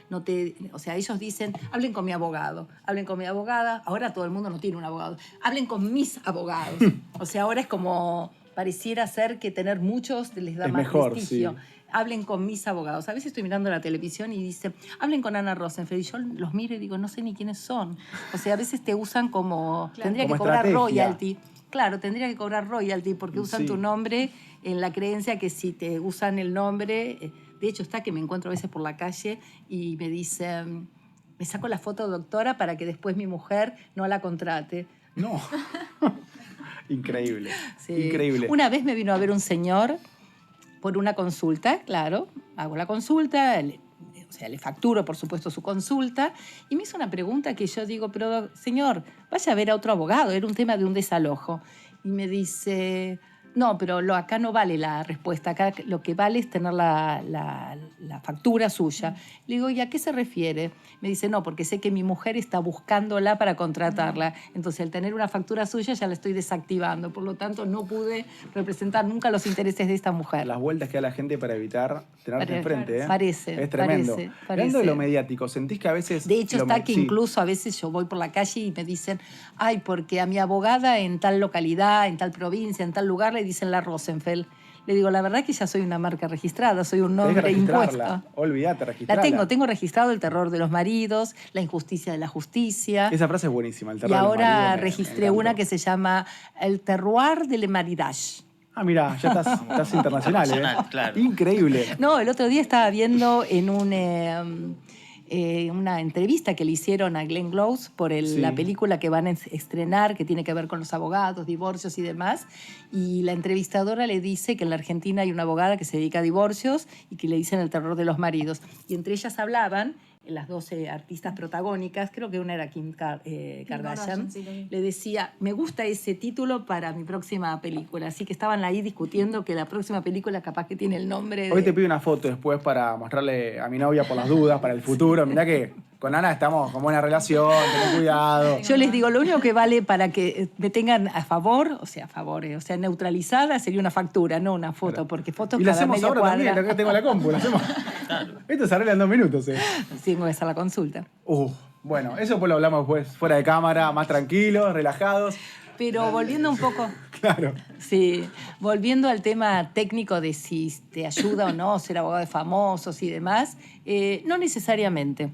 O sea, ellos dicen, hablen con mi abogado, hablen con mi abogada. Ahora todo el mundo no tiene un abogado. Hablen con mis abogados. O sea, ahora es como, pareciera ser que tener muchos les da es más mejor, prestigio. Sí. Hablen con mis abogados. A veces estoy mirando la televisión y dicen, hablen con Ana Rosenfeld. Y yo los miro y digo, no sé ni quiénes son. O sea, a veces te usan como... Claro. Tendría como que cobrar estrategia. royalty. Claro, tendría que cobrar royalty porque usan tu nombre en la creencia que si te usan el nombre... De hecho, está que me encuentro a veces por la calle y me dicen, me saco la foto, doctora, para que después mi mujer no la contrate. No. Increíble, Sí. increíble. Una vez me vino a ver un señor por una consulta, claro, hago la consulta, o sea, le facturo, por supuesto, su consulta, y me hizo una pregunta que yo digo, pero señor, vaya a ver a otro abogado, era un tema de un desalojo. Y me dice, no, pero acá no vale la respuesta, acá lo que vale es tener la factura suya. Le digo, ¿y a qué se refiere? Me dice, no, porque sé que mi mujer está buscándola para contratarla, entonces al tener una factura suya ya la estoy desactivando, por lo tanto no pude representar nunca los intereses de esta mujer. Las vueltas que da la gente para evitar tenerte enfrente, ¿eh? Parece. Es tremendo. Parece. Hablando de lo mediático, ¿sentís que a veces... De hecho, está que sí. incluso a veces yo voy por la calle y me dicen, ay, porque a mi abogada en tal localidad, en tal provincia, en tal lugar, le dicen la Rosenfeld. Le digo, la verdad que ya soy una marca registrada, soy un Tenés que nombre registrarla. impuesto. Olvídate, registrarla. La tengo registrado el terror de los maridos, la injusticia de la justicia. Esa frase es buenísima, el terror Y de los ahora maridos, me registré encantó. una que se llama El terroir de le maridage. Ah, mira, ya estás internacional, Internacional, claro. Increíble. No, el otro día estaba viendo en una entrevista que le hicieron a Glenn Close por Sí. la película que van a estrenar, que tiene que ver con los abogados, divorcios y demás. Y la entrevistadora le dice que en la Argentina hay una abogada que se dedica a divorcios y que le dicen el terror de los maridos. Y entre ellas hablaban las 12 artistas protagónicas, creo que una era Kim Kardashian, Kardashian, sí, lo vi. le decía, me gusta ese título para mi próxima película. Así que estaban ahí discutiendo que la próxima película capaz que tiene el nombre Hoy de... te pido una foto después para mostrarle a mi novia por las dudas, para el futuro. Mirá que con Ana estamos con buena relación, ten cuidado. Yo les digo, lo único que vale para que me tengan a favor, o sea, neutralizada, sería una factura, no una foto, Claro. porque fotos Y la cada hacemos media ahora cuadra. también, acá tengo la compu, la hacemos. Esto se arregla en 2 minutos, Sí, tengo que hacer la consulta. Bueno, eso pues lo hablamos después, fuera de cámara, más tranquilos, relajados. Pero volviendo un poco... Claro. Sí, volviendo al tema técnico de si te ayuda o no ser abogado de famosos y demás, no necesariamente.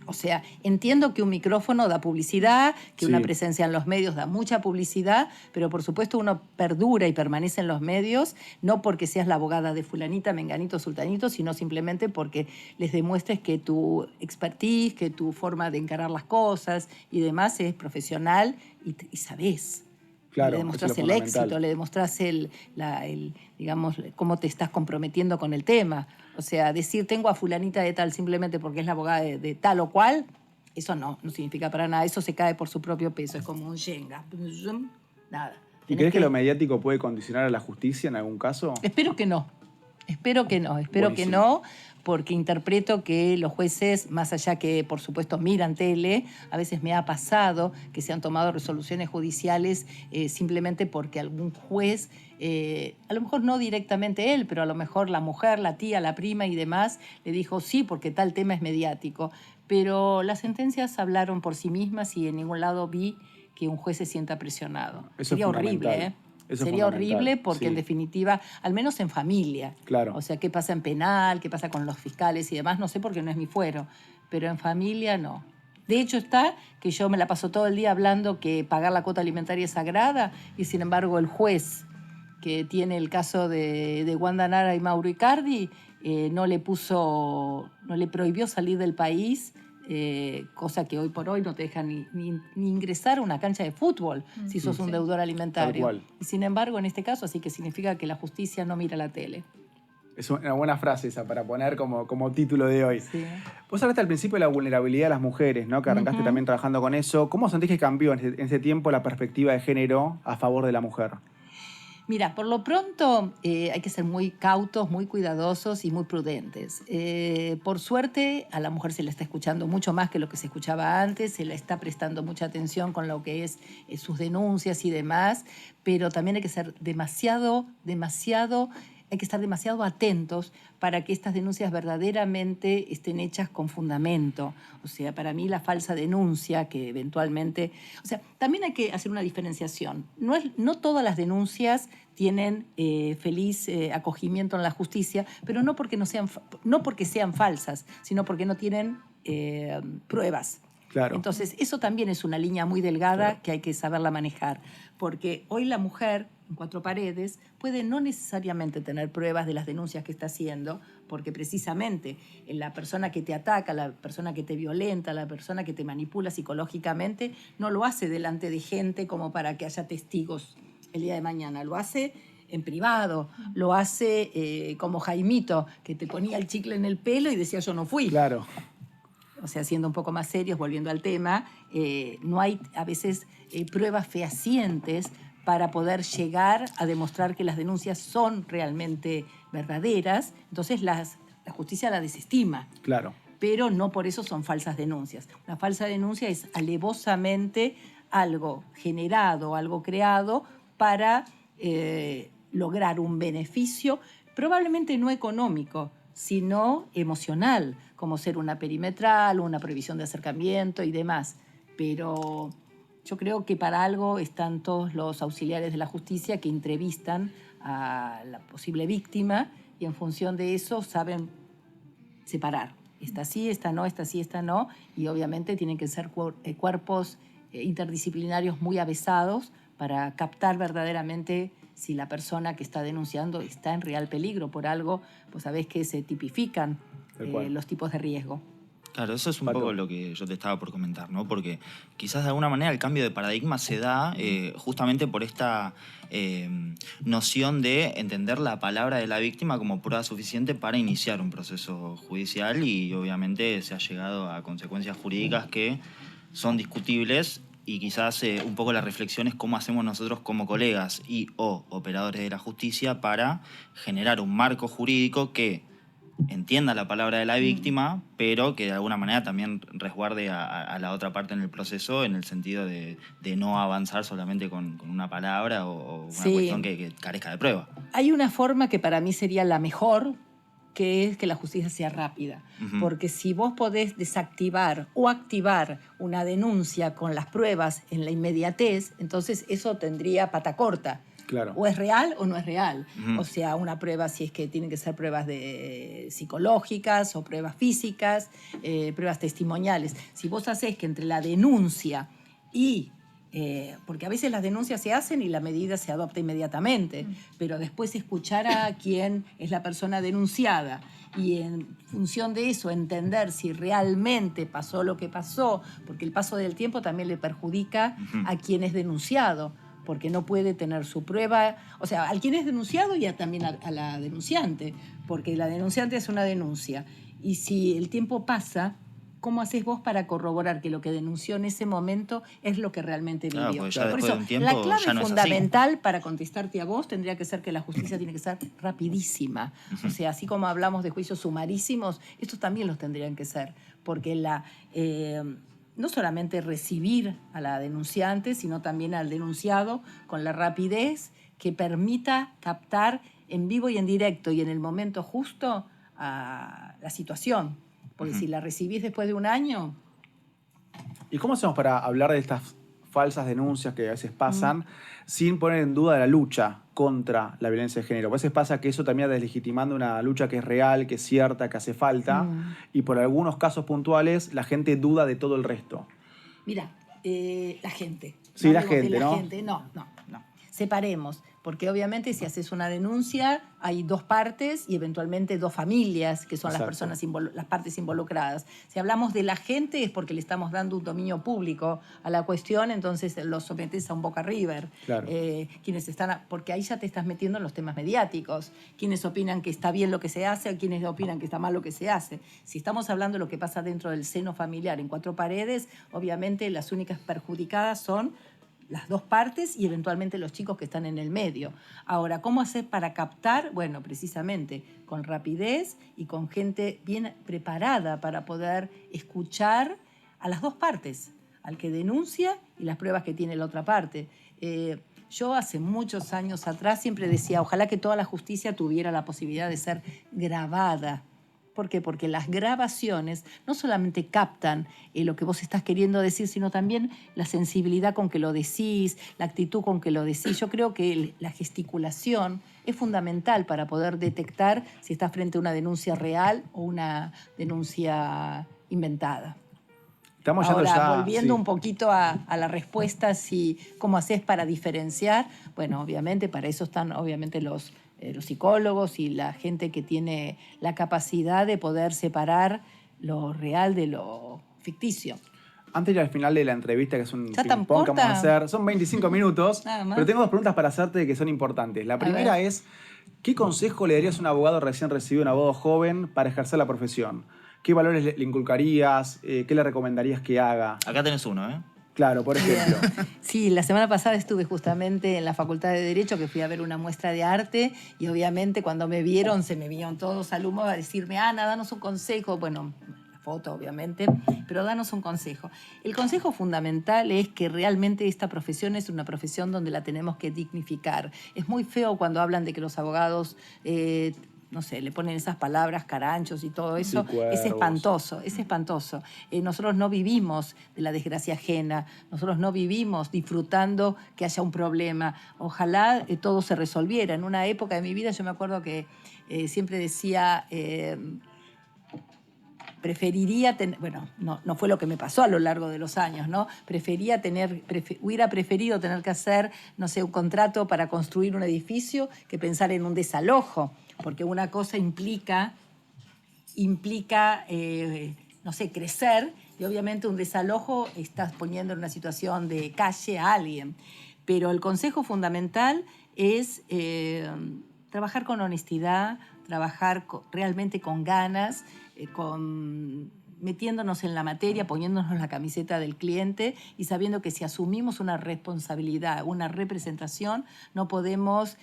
O sea, entiendo que un micrófono da publicidad, que Sí. una presencia en los medios da mucha publicidad, pero por supuesto uno perdura y permanece en los medios, no porque seas la abogada de fulanita, menganito, sultanito, sino simplemente porque les demuestres que tu expertise, que tu forma de encarar las cosas y demás es profesional y sabés. Claro, Le eso demostrás es lo el fundamental. éxito, le demostrás digamos, cómo te estás comprometiendo con el tema. O sea, decir tengo a fulanita de tal simplemente porque es la abogada de tal o cual, eso no significa para nada. Eso se cae por su propio peso, es como un Jenga. Nada. ¿Y crees que lo mediático puede condicionar a la justicia en algún caso? Espero que no. Espero que Buenísimo. no, porque interpreto que los jueces, más allá que por supuesto miran tele, a veces me ha pasado que se han tomado resoluciones judiciales simplemente porque algún juez, a lo mejor no directamente él, pero a lo mejor la mujer, la tía, la prima y demás, le dijo sí porque tal tema es mediático. Pero las sentencias hablaron por sí mismas y en ningún lado vi que un juez se sienta presionado. Eso es Sería horrible, fundamental. ¿eh? Eso es Sería fundamental, horrible porque sí. en definitiva, al menos en familia. Claro. O sea, qué pasa en penal, qué pasa con los fiscales y demás, no sé porque no es mi fuero, pero en familia no. De hecho está que yo me la paso todo el día hablando que pagar la cuota alimentaria es sagrada y sin embargo el juez que tiene el caso de Wanda Nara y Mauro Icardi no le prohibió salir del país, cosa que hoy por hoy no te deja ni ingresar a una cancha de fútbol si sos un deudor alimentario. Tal cual. Y sin embargo, en este caso, así que significa que la justicia no mira la tele. Es una buena frase esa para poner como título de hoy. Sí. Vos hablaste al principio de la vulnerabilidad de las mujeres, ¿no? Que arrancaste también trabajando con eso. ¿Cómo sentís que cambió en ese tiempo la perspectiva de género a favor de la mujer? Mira, por lo pronto hay que ser muy cautos, muy cuidadosos y muy prudentes. Por suerte, a la mujer se la está escuchando mucho más que lo que se escuchaba antes, se le está prestando mucha atención con lo que es sus denuncias y demás, pero también hay que ser hay que estar demasiado atentos para que estas denuncias verdaderamente estén hechas con fundamento. O sea, para mí la falsa denuncia que eventualmente... O sea, también hay que hacer una diferenciación. No todas las denuncias tienen feliz acogimiento en la justicia, pero no porque sean falsas, sino porque no tienen pruebas. Claro. Entonces, eso también es una línea muy delgada Claro. que hay que saberla manejar, porque hoy la mujer en 4 paredes puede no necesariamente tener pruebas de las denuncias que está haciendo, porque precisamente la persona que te ataca, la persona que te violenta, la persona que te manipula psicológicamente, no lo hace delante de gente como para que haya testigos el día de mañana, lo hace en privado, lo hace como Jaimito, que te ponía el chicle en el pelo y decía yo no fui. Claro. O sea, siendo un poco más serios, volviendo al tema, no hay a veces pruebas fehacientes para poder llegar a demostrar que las denuncias son realmente verdaderas, entonces la justicia la desestima. Claro. Pero no por eso son falsas denuncias. Una falsa denuncia es alevosamente algo generado, algo creado para lograr un beneficio, probablemente no económico, sino emocional, como ser una perimetral, una prohibición de acercamiento y demás. Pero yo creo que para algo están todos los auxiliares de la justicia que entrevistan a la posible víctima y en función de eso saben separar. Esta sí, esta no, esta sí, esta no. Y obviamente tienen que ser cuerpos interdisciplinarios muy avesados para captar verdaderamente si la persona que está denunciando está en real peligro por algo. Pues sabés que se tipifican los tipos de riesgo. Claro, eso es un Pato. poco lo que yo te estaba por comentar, ¿no? Porque quizás de alguna manera el cambio de paradigma se da justamente por esta noción de entender la palabra de la víctima como prueba suficiente para iniciar un proceso judicial y obviamente se ha llegado a consecuencias jurídicas que son discutibles y quizás un poco la reflexión es cómo hacemos nosotros como colegas y o operadores de la justicia para generar un marco jurídico que entienda la palabra de la víctima, pero que de alguna manera también resguarde a la otra parte en el proceso en el sentido de no avanzar solamente con una palabra o una Sí. cuestión que carezca de prueba. Hay una forma que para mí sería la mejor, que es que la justicia sea rápida. Ujú. Porque si vos podés desactivar o activar una denuncia con las pruebas en la inmediatez, entonces eso tendría pata corta. Claro. O es real o no es real. Ujú. O sea, una prueba si es que tienen que ser pruebas psicológicas o pruebas físicas, pruebas testimoniales. Si vos hacés que entre la denuncia y... porque a veces las denuncias se hacen y la medida se adopta inmediatamente, pero después escuchar a quién es la persona denunciada y en función de eso entender si realmente pasó lo que pasó, porque el paso del tiempo también le perjudica a quien es denunciado, porque no puede tener su prueba, o sea, al quien es denunciado y también a la denunciante, porque la denunciante hace una denuncia. Y si el tiempo pasa, ¿cómo haces vos para corroborar que lo que denunció en ese momento es lo que realmente Claro, vivió? porque ya Por después eso, de un tiempo la clave ya no es así. fundamental para contestarte a vos tendría que ser que la justicia tiene que ser rapidísima. O sea, así como hablamos de juicios sumarísimos, estos también los tendrían que ser, porque no solamente recibir a la denunciante, sino también al denunciado con la rapidez que permita captar en vivo y en directo y en el momento justo a la situación. Porque si la recibís después de un año... ¿Y cómo hacemos para hablar de estas falsas denuncias que a veces pasan sin poner en duda la lucha contra la violencia de género? A veces pasa que eso termina deslegitimando una lucha que es real, que es cierta, que hace falta, y por algunos casos puntuales la gente duda de todo el resto. Mira, la gente. Sí, la hablemos de gente, ¿no? gente. No. Separemos, porque obviamente si haces una denuncia hay dos partes y eventualmente dos familias, que son las Exacto. personas, las partes involucradas. Si hablamos de la gente es porque le estamos dando un dominio público a la cuestión, entonces los sometes a un Boca River. Claro. Quienes porque ahí ya te estás metiendo en los temas mediáticos. Quienes opinan que está bien lo que se hace o quienes opinan que está mal lo que se hace. Si estamos hablando de lo que pasa dentro del seno familiar en cuatro paredes, obviamente las únicas perjudicadas son las dos partes y eventualmente los chicos que están en el medio. Ahora, ¿cómo hacer para captar? Bueno, precisamente con rapidez y con gente bien preparada para poder escuchar a las dos partes, al que denuncia y las pruebas que tiene la otra parte. Yo hace muchos años atrás siempre decía, ojalá que toda la justicia tuviera la posibilidad de ser grabada. ¿Por qué? Porque las grabaciones no solamente captan lo que vos estás queriendo decir, sino también la sensibilidad con que lo decís, la actitud con que lo decís. Yo creo que la gesticulación es fundamental para poder detectar si estás frente a una denuncia real o una denuncia inventada. Estamos Ahora, yendo ya, volviendo sí. un poquito a la respuesta, cómo haces para diferenciar, bueno, obviamente para eso están obviamente los psicólogos y la gente que tiene la capacidad de poder separar lo real de lo ficticio. Antes de ir al final de la entrevista, que es un ¿Ya tan ping-pong que vamos a corta? hacer, son 25 minutos, Nada más. pero tengo 2 preguntas para hacerte que son importantes. La primera ver. es, ¿qué consejo le darías a un abogado recién recibido, un abogado joven, para ejercer la profesión? ¿Qué valores le inculcarías? ¿Qué le recomendarías que haga? Acá tenés uno, ¿eh? Claro, por ejemplo. Sí, la semana pasada estuve justamente en la Facultad de Derecho, que fui a ver una muestra de arte, y obviamente cuando me vieron, se me vieron todos alumnos a decirme, Ana, danos un consejo. Bueno, la foto obviamente, pero danos un consejo. El consejo fundamental es que realmente esta profesión es una profesión donde la tenemos que dignificar. Es muy feo cuando hablan de que los abogados... no sé, le ponen esas palabras, caranchos y todo eso, Sí, cuervos. es espantoso, es espantoso. Nosotros no vivimos de la desgracia ajena, nosotros no vivimos disfrutando que haya un problema. Ojalá todo se resolviera. En una época de mi vida yo me acuerdo que siempre decía... preferiría tener, bueno, no fue lo que me pasó a lo largo de los años, ¿no? Hubiera preferido tener que hacer, no sé, un contrato para construir un edificio que pensar en un desalojo, porque una cosa implica no sé, crecer, y obviamente un desalojo estás poniendo en una situación de calle a alguien. Pero el consejo fundamental es trabajar con honestidad, trabajar realmente con ganas, metiéndonos en la materia, poniéndonos la camiseta del cliente y sabiendo que si asumimos una responsabilidad, una representación, no podemos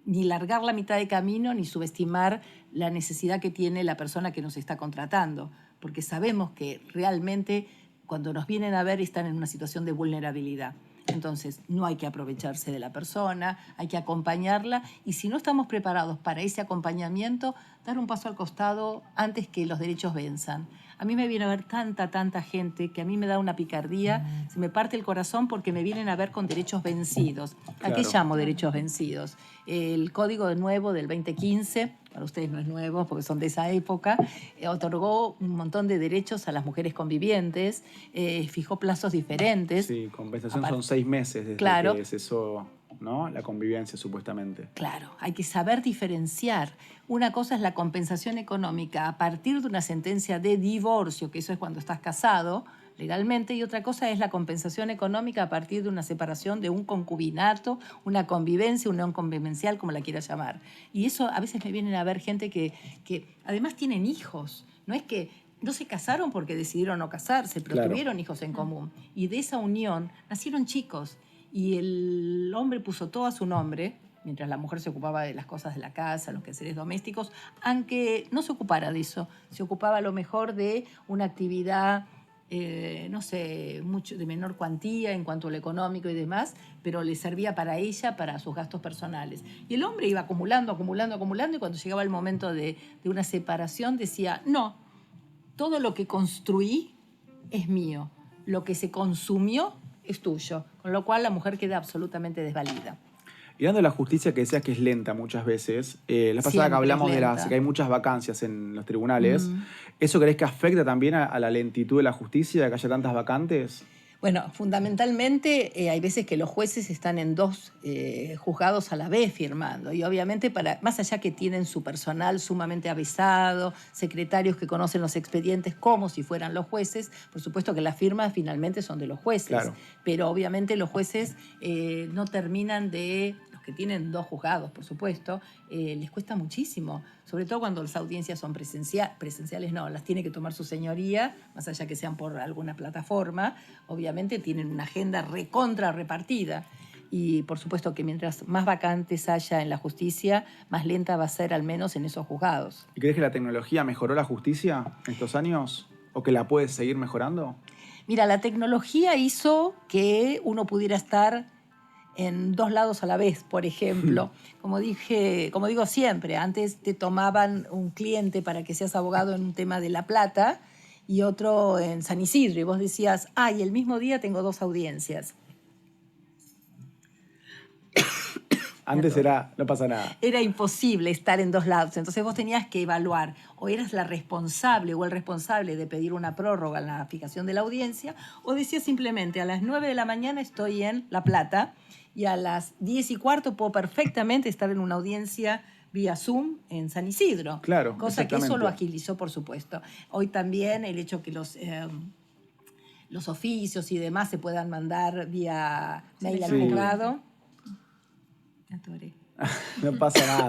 ni largar la mitad de camino ni subestimar la necesidad que tiene la persona que nos está contratando, porque sabemos que realmente cuando nos vienen a ver están en una situación de vulnerabilidad. Entonces, no hay que aprovecharse de la persona, hay que acompañarla, y si no estamos preparados para ese acompañamiento, dar un paso al costado antes que los derechos venzan. A mí me viene a ver tanta gente que a mí me da una picardía, se me parte el corazón porque me vienen a ver con derechos vencidos. ¿A qué Claro. llamo derechos vencidos? El Código Nuevo del 2015, para ustedes no es nuevo porque son de esa época, otorgó un montón de derechos a las mujeres convivientes, fijó plazos diferentes. Sí, compensación son 6 meses desde Claro. que cesó, ¿no? La convivencia, supuestamente. Claro, hay que saber diferenciar. Una cosa es la compensación económica a partir de una sentencia de divorcio, que eso es cuando estás casado legalmente, y otra cosa es la compensación económica a partir de una separación de un concubinato, una convivencia, unión convivencial, como la quieras llamar. Y eso a veces me vienen a ver gente que además tienen hijos. No es que no se casaron porque decidieron no casarse, pero Claro. tuvieron hijos en común. Y de esa unión nacieron chicos. Y el hombre puso todo a su nombre, mientras la mujer se ocupaba de las cosas de la casa, los quehaceres domésticos, aunque no se ocupara de eso. Se ocupaba a lo mejor de una actividad, no sé, mucho de menor cuantía en cuanto a lo económico y demás, pero le servía para ella, para sus gastos personales. Y el hombre iba acumulando, y cuando llegaba el momento de una separación decía, no, todo lo que construí es mío, lo que se consumió es tuyo, con lo cual la mujer queda absolutamente desvalida. Y hablando de la justicia, que decías que es lenta muchas veces, la pasada Siempre que hablamos es de lenta. que hay muchas vacancias en los tribunales, ¿eso crees que afecta también a la lentitud de la justicia, que haya tantas vacantes? Bueno, fundamentalmente hay veces que los jueces están en 2 juzgados a la vez firmando, y obviamente más allá que tienen su personal sumamente avisado, secretarios que conocen los expedientes como si fueran los jueces, por supuesto que las firmas finalmente son de los jueces, Claro. pero obviamente los jueces no terminan de... que tienen 2 juzgados, por supuesto, les cuesta muchísimo, sobre todo cuando las audiencias son presenciales, no, las tiene que tomar su señoría, más allá que sean por alguna plataforma, obviamente tienen una agenda recontra repartida. Y por supuesto que mientras más vacantes haya en la justicia, más lenta va a ser al menos en esos juzgados. ¿Y crees que la tecnología mejoró la justicia en estos años? ¿O que la puede seguir mejorando? Mira, la tecnología hizo que uno pudiera estar en 2 lados a la vez, por ejemplo. Como digo siempre, antes te tomaban un cliente para que seas abogado en un tema de La Plata y otro en San Isidro, y vos decías, y el mismo día tengo 2 audiencias. Antes no pasa nada. Era imposible estar en 2 lados, entonces vos tenías que evaluar, o eras la responsable o el responsable de pedir una prórroga en la fijación de la audiencia, o decías simplemente, a las 9 de la mañana estoy en La Plata, y a las 10:15 puedo perfectamente estar en una audiencia vía Zoom en San Isidro. Claro, cosa que eso exactamente. lo agilizó, por supuesto. Hoy también el hecho que los los oficios y demás se puedan mandar vía mail al Sí. juzgado. Me atoré. No pasa nada.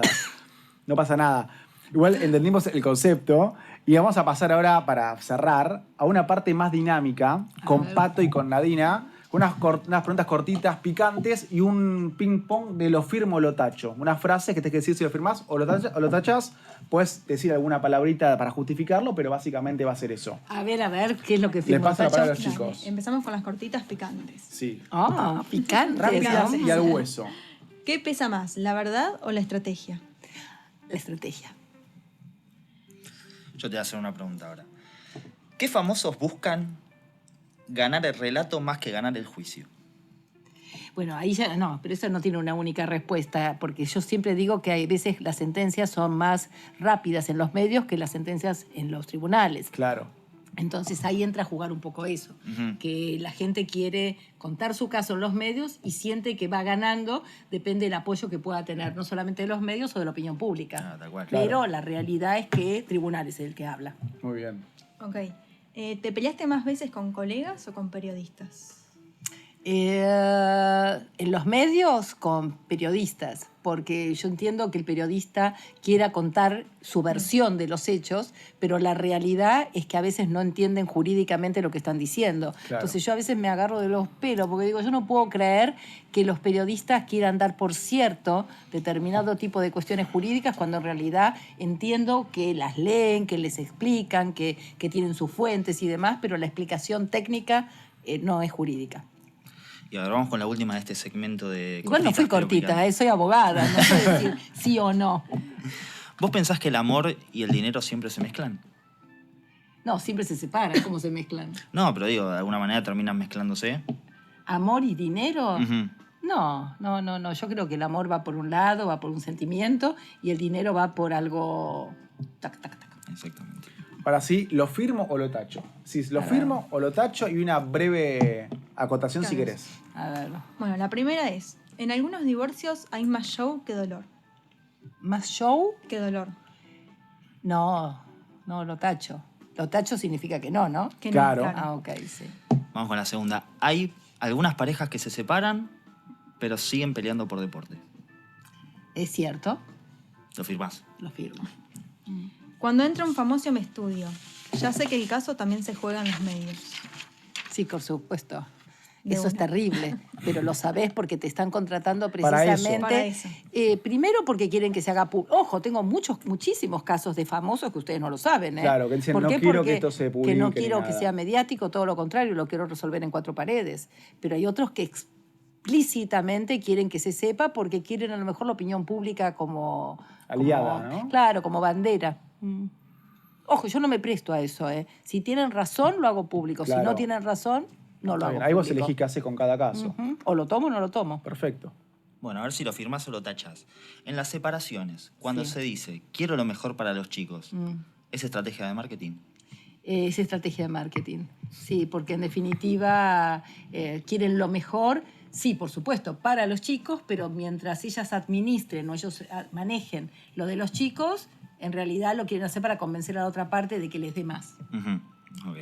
No pasa nada. Igual entendimos el concepto y vamos a pasar ahora, para cerrar, a una parte más dinámica con ver. Pato y con Nadina. Unas preguntas cortitas, picantes y un ping-pong de lo firmo o lo tacho. Una frase que tenés que decir si lo firmás o lo tachás. Puedes decir alguna palabrita para justificarlo, pero básicamente va a ser eso. A ver, ¿qué es lo que Le firmo? paso la Tacho? palabra a los Dale, chicos. empezamos con las cortitas picantes. Sí. Ah, picante. Rápidas ¿no? y al hueso. ¿Qué pesa más, la verdad o la estrategia? La estrategia. Yo te voy a hacer una pregunta ahora. ¿Qué famosos buscan ganar el relato más que ganar el juicio? Bueno, ahí ya no, pero eso no tiene una única respuesta, porque yo siempre digo que hay veces las sentencias son más rápidas en los medios que las sentencias en los tribunales. Claro. Entonces ahí entra a jugar un poco eso, que la gente quiere contar su caso en los medios y siente que va ganando, depende del apoyo que pueda tener, no solamente de los medios o de la opinión pública. Ah, tal cual. Pero Claro. la realidad es que tribunal es el que habla. Muy bien. Ok. ¿Te peleaste más veces con colegas o con periodistas? En los medios con periodistas, porque yo entiendo que el periodista quiera contar su versión de los hechos, pero la realidad es que a veces no entienden jurídicamente lo que están diciendo. Claro. Entonces yo a veces me agarro de los pelos, porque digo, yo no puedo creer que los periodistas quieran dar por cierto determinado tipo de cuestiones jurídicas, cuando en realidad entiendo que las leen, que les explican, que tienen sus fuentes y demás, pero la explicación técnica no es jurídica. Y ahora vamos con la última de este segmento de... Igual no fui cortitas, pero cortita, soy abogada, no sé decir sí o no. picantes. ¿Vos pensás que el amor y el dinero siempre se mezclan? No, siempre se separan, ¿cómo se mezclan? No, pero digo, de alguna manera terminan mezclándose. ¿Amor y dinero? Ujú. No. Yo creo que el amor va por un lado, va por un sentimiento, y el dinero va por algo... Tac, tac, tac. Exactamente. Para sí, ¿lo firmo o lo tacho? Si lo firmo o lo tacho y una breve acotación si Claro. querés. A ver, Bueno, la primera es, en algunos divorcios hay más show que dolor. ¿más show? ¿Qué dolor? No, lo tacho. Lo tacho significa que no, ¿no? Que Claro. Ah, ok, sí. Vamos con la segunda. Hay algunas parejas que se separan, pero siguen peleando por deporte. Es cierto, ¿Lo firmás? lo firmo. Cuando entra un famoso me estudio. Ya sé que el caso también se juega en los medios. Sí, por supuesto. De Eso es una. terrible, pero lo sabés porque te están contratando Para eso. precisamente. Para eso. Primero porque quieren que se haga público. Ojo, tengo muchísimos casos de famosos que ustedes no lo saben. Claro, que dicen, ¿Por no qué? quiero Porque que esto se Que publique no ni quiero que nada. sea mediático, todo lo contrario, lo quiero resolver en cuatro paredes. Pero hay otros que explícitamente quieren que se sepa porque quieren a lo mejor la opinión pública como... Aliada, ¿no? Claro, como bandera. Ojo, yo no me presto a eso. Si tienen razón, lo hago público. Claro. Si no tienen razón, no lo Está hago bien. Ahí vos público. elegís qué haces con cada caso. Ujú. O lo tomo o no lo tomo. Perfecto. Bueno, a ver si lo firmás o lo tachás. En las separaciones, cuando Sí. se dice, quiero lo mejor para los chicos, Mm. ¿es estrategia de marketing? Es estrategia de marketing. Sí, porque en definitiva quieren lo mejor, sí, por supuesto, para los chicos, pero mientras ellas administren o ellos manejen lo de los chicos, en realidad lo quieren hacer para convencer a la otra parte de que les dé más. Ujú. Ok.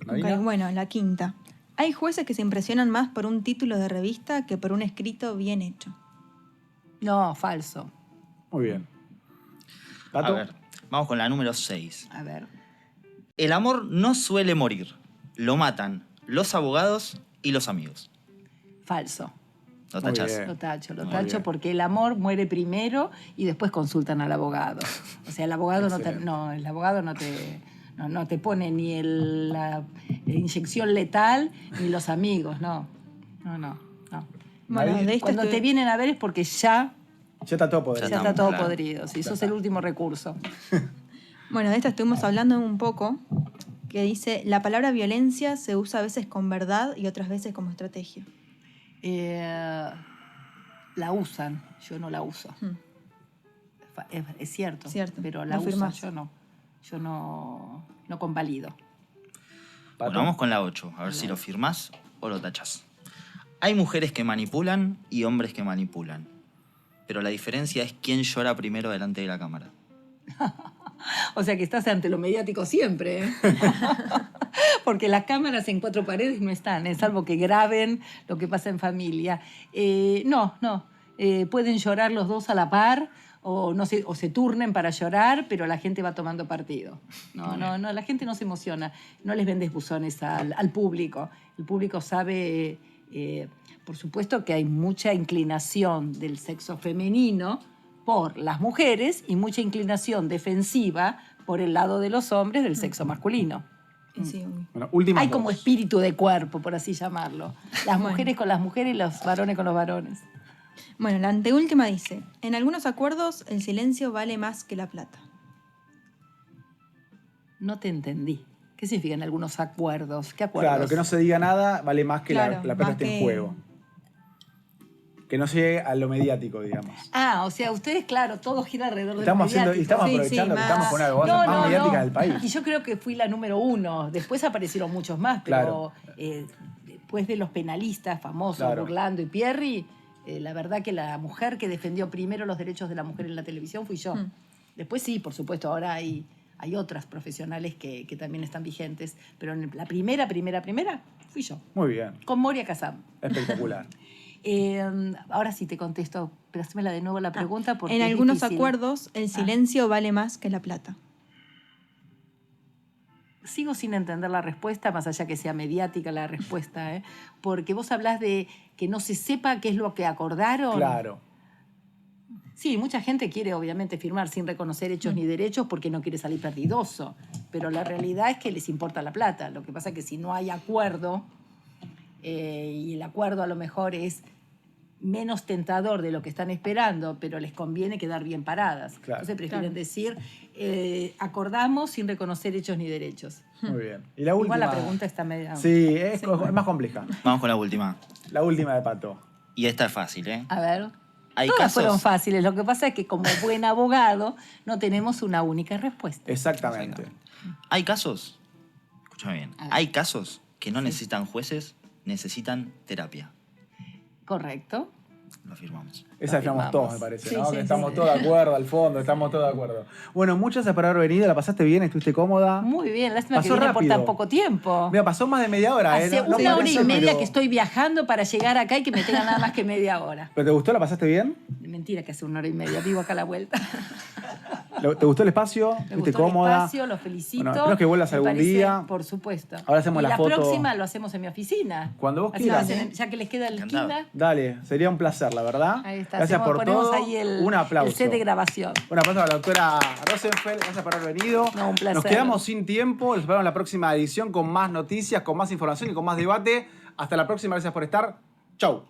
¿Nadina? Ok, bueno, la quinta. Hay jueces que se impresionan más por un título de revista que por un escrito bien hecho. No, falso. Muy bien. A ¿Pato? ver, vamos con la número 6. A ver. El amor no suele morir. Lo matan los abogados y los amigos. Falso. ¿Lo Muy tachás? bien. Lo tacho Muy bien. porque el amor muere primero y después consultan al abogado. O sea, el abogado Excelente. el abogado no te pone ni la inyección letal ni los amigos, no. Bueno, Nadie- de esto Cuando te vienen a ver es porque ya Ya está todo podrido. Ya está estamos, todo claro. podrido. Si Ya sos está. el último recurso. Bueno, de esto estuvimos hablando un poco, que dice, la palabra violencia se usa a veces con verdad y otras veces como estrategia. La usan, yo no la uso. Hmm. Es cierto, Cierto, pero la no usan, firmás. yo no. Yo no convalido. Pato. Bueno, vamos con la 8. A ver si lo firmás o lo tachás. Hay mujeres que manipulan y hombres que manipulan. Pero la diferencia es quién llora primero delante de la cámara. O sea que estás ante lo mediático siempre, ¿eh? Porque las cámaras en 4 paredes no están, salvo que graben lo que pasa en familia. No. Pueden llorar los dos a la par o se turnen para llorar, pero la gente va tomando partido. No, la gente no se emociona. No les vendes buzones al público. El público sabe, por supuesto, que hay mucha inclinación del sexo femenino por las mujeres y mucha inclinación defensiva por el lado de los hombres del sexo masculino. Sí, obvio. Bueno, últimas Hay dos. como espíritu de cuerpo, por así llamarlo. Las mujeres con las mujeres y los varones con los varones. Bueno, la anteúltima dice, en algunos acuerdos el silencio vale más que la plata. No te entendí. ¿Qué significan algunos acuerdos? ¿Qué acuerdos? Claro, que no se diga nada vale más que Claro, la plata más esté en que- juego. Que no llegue a lo mediático, digamos. O sea, ustedes, claro, todo gira alrededor de Estamos lo mediático. estamos Sí, aprovechando sí, que estamos más- con una de las voces más mediáticas del país. Y yo creo que fui la número 1. Después aparecieron muchos más, pero después de los penalistas famosos, Claro. Burlando y Pierri, la verdad que la mujer que defendió primero los derechos de la mujer en la televisión fui yo. Después sí, por supuesto, ahora hay otras profesionales que también están vigentes, pero en la primera fui yo, Muy bien, con Moria Kazam. espectacular. Ahora sí te contesto, pero hacémela de nuevo la pregunta porque En es algunos difícil. acuerdos el silencio vale más que la plata. Sigo sin entender la respuesta, más allá que sea mediática la respuesta, ¿eh? Porque vos hablás de que no se sepa qué es lo que acordaron. Claro. Sí, mucha gente quiere obviamente firmar sin reconocer hechos ni derechos porque no quiere salir perdidoso, pero la realidad es que les importa la plata. Lo que pasa es que si no hay acuerdo, y el acuerdo a lo mejor es menos tentador de lo que están esperando, pero les conviene quedar bien paradas. Claro. Entonces prefieren Claro. decir, acordamos sin reconocer hechos ni derechos. Muy bien. Y la última. Igual la pregunta está media... Sí, es más compleja. Vamos con la última. La última de Pato. Y esta es fácil, ¿eh? A ver... Hay Todas fueron casos. fáciles. Lo que pasa es que como buen abogado no tenemos una única respuesta. Exactamente. Hay casos. Escúchame bien. A ver. Hay casos que no necesitan jueces, necesitan terapia. Correcto. Lo afirmamos. Esa afirmamos Afirmamos. todos, me parece, Sí, ¿no? sí, Que sí. estamos todos de acuerdo, al fondo, estamos todos de acuerdo. Bueno, muchas gracias por haber venido, ¿la pasaste bien? ¿Estuviste cómoda? Muy bien. Lástima que Pasó vine por rápido. tan poco tiempo. Mira, pasó más de media hora, ¿eh? Hace No una hora parece, y media pero- que estoy viajando para llegar acá y que me tenga nada más que media hora. ¿Pero te gustó? ¿La pasaste bien? Mentira que hace una hora y media. Vivo acá a la vuelta. ¿Te gustó el espacio? Me ¿Estuviste gustó cómoda? el espacio, los felicito. Bueno, espero que vuelvas Me algún parece, día. Por supuesto. Ahora hacemos y la la foto. próxima lo hacemos en mi oficina. Cuando vos Hacemos quieras. ya que les queda la Encantado. esquina. Dale, sería un placer, la verdad. Ahí está. Gracias por ponemos todo. ahí Un aplauso. el set de grabación. Un aplauso a la doctora Rosenfeld, gracias por haber venido. No, un placer. Nos quedamos sin tiempo, los esperamos en la próxima edición con más noticias, con más información y con más debate. Hasta la próxima, gracias por estar. Chau.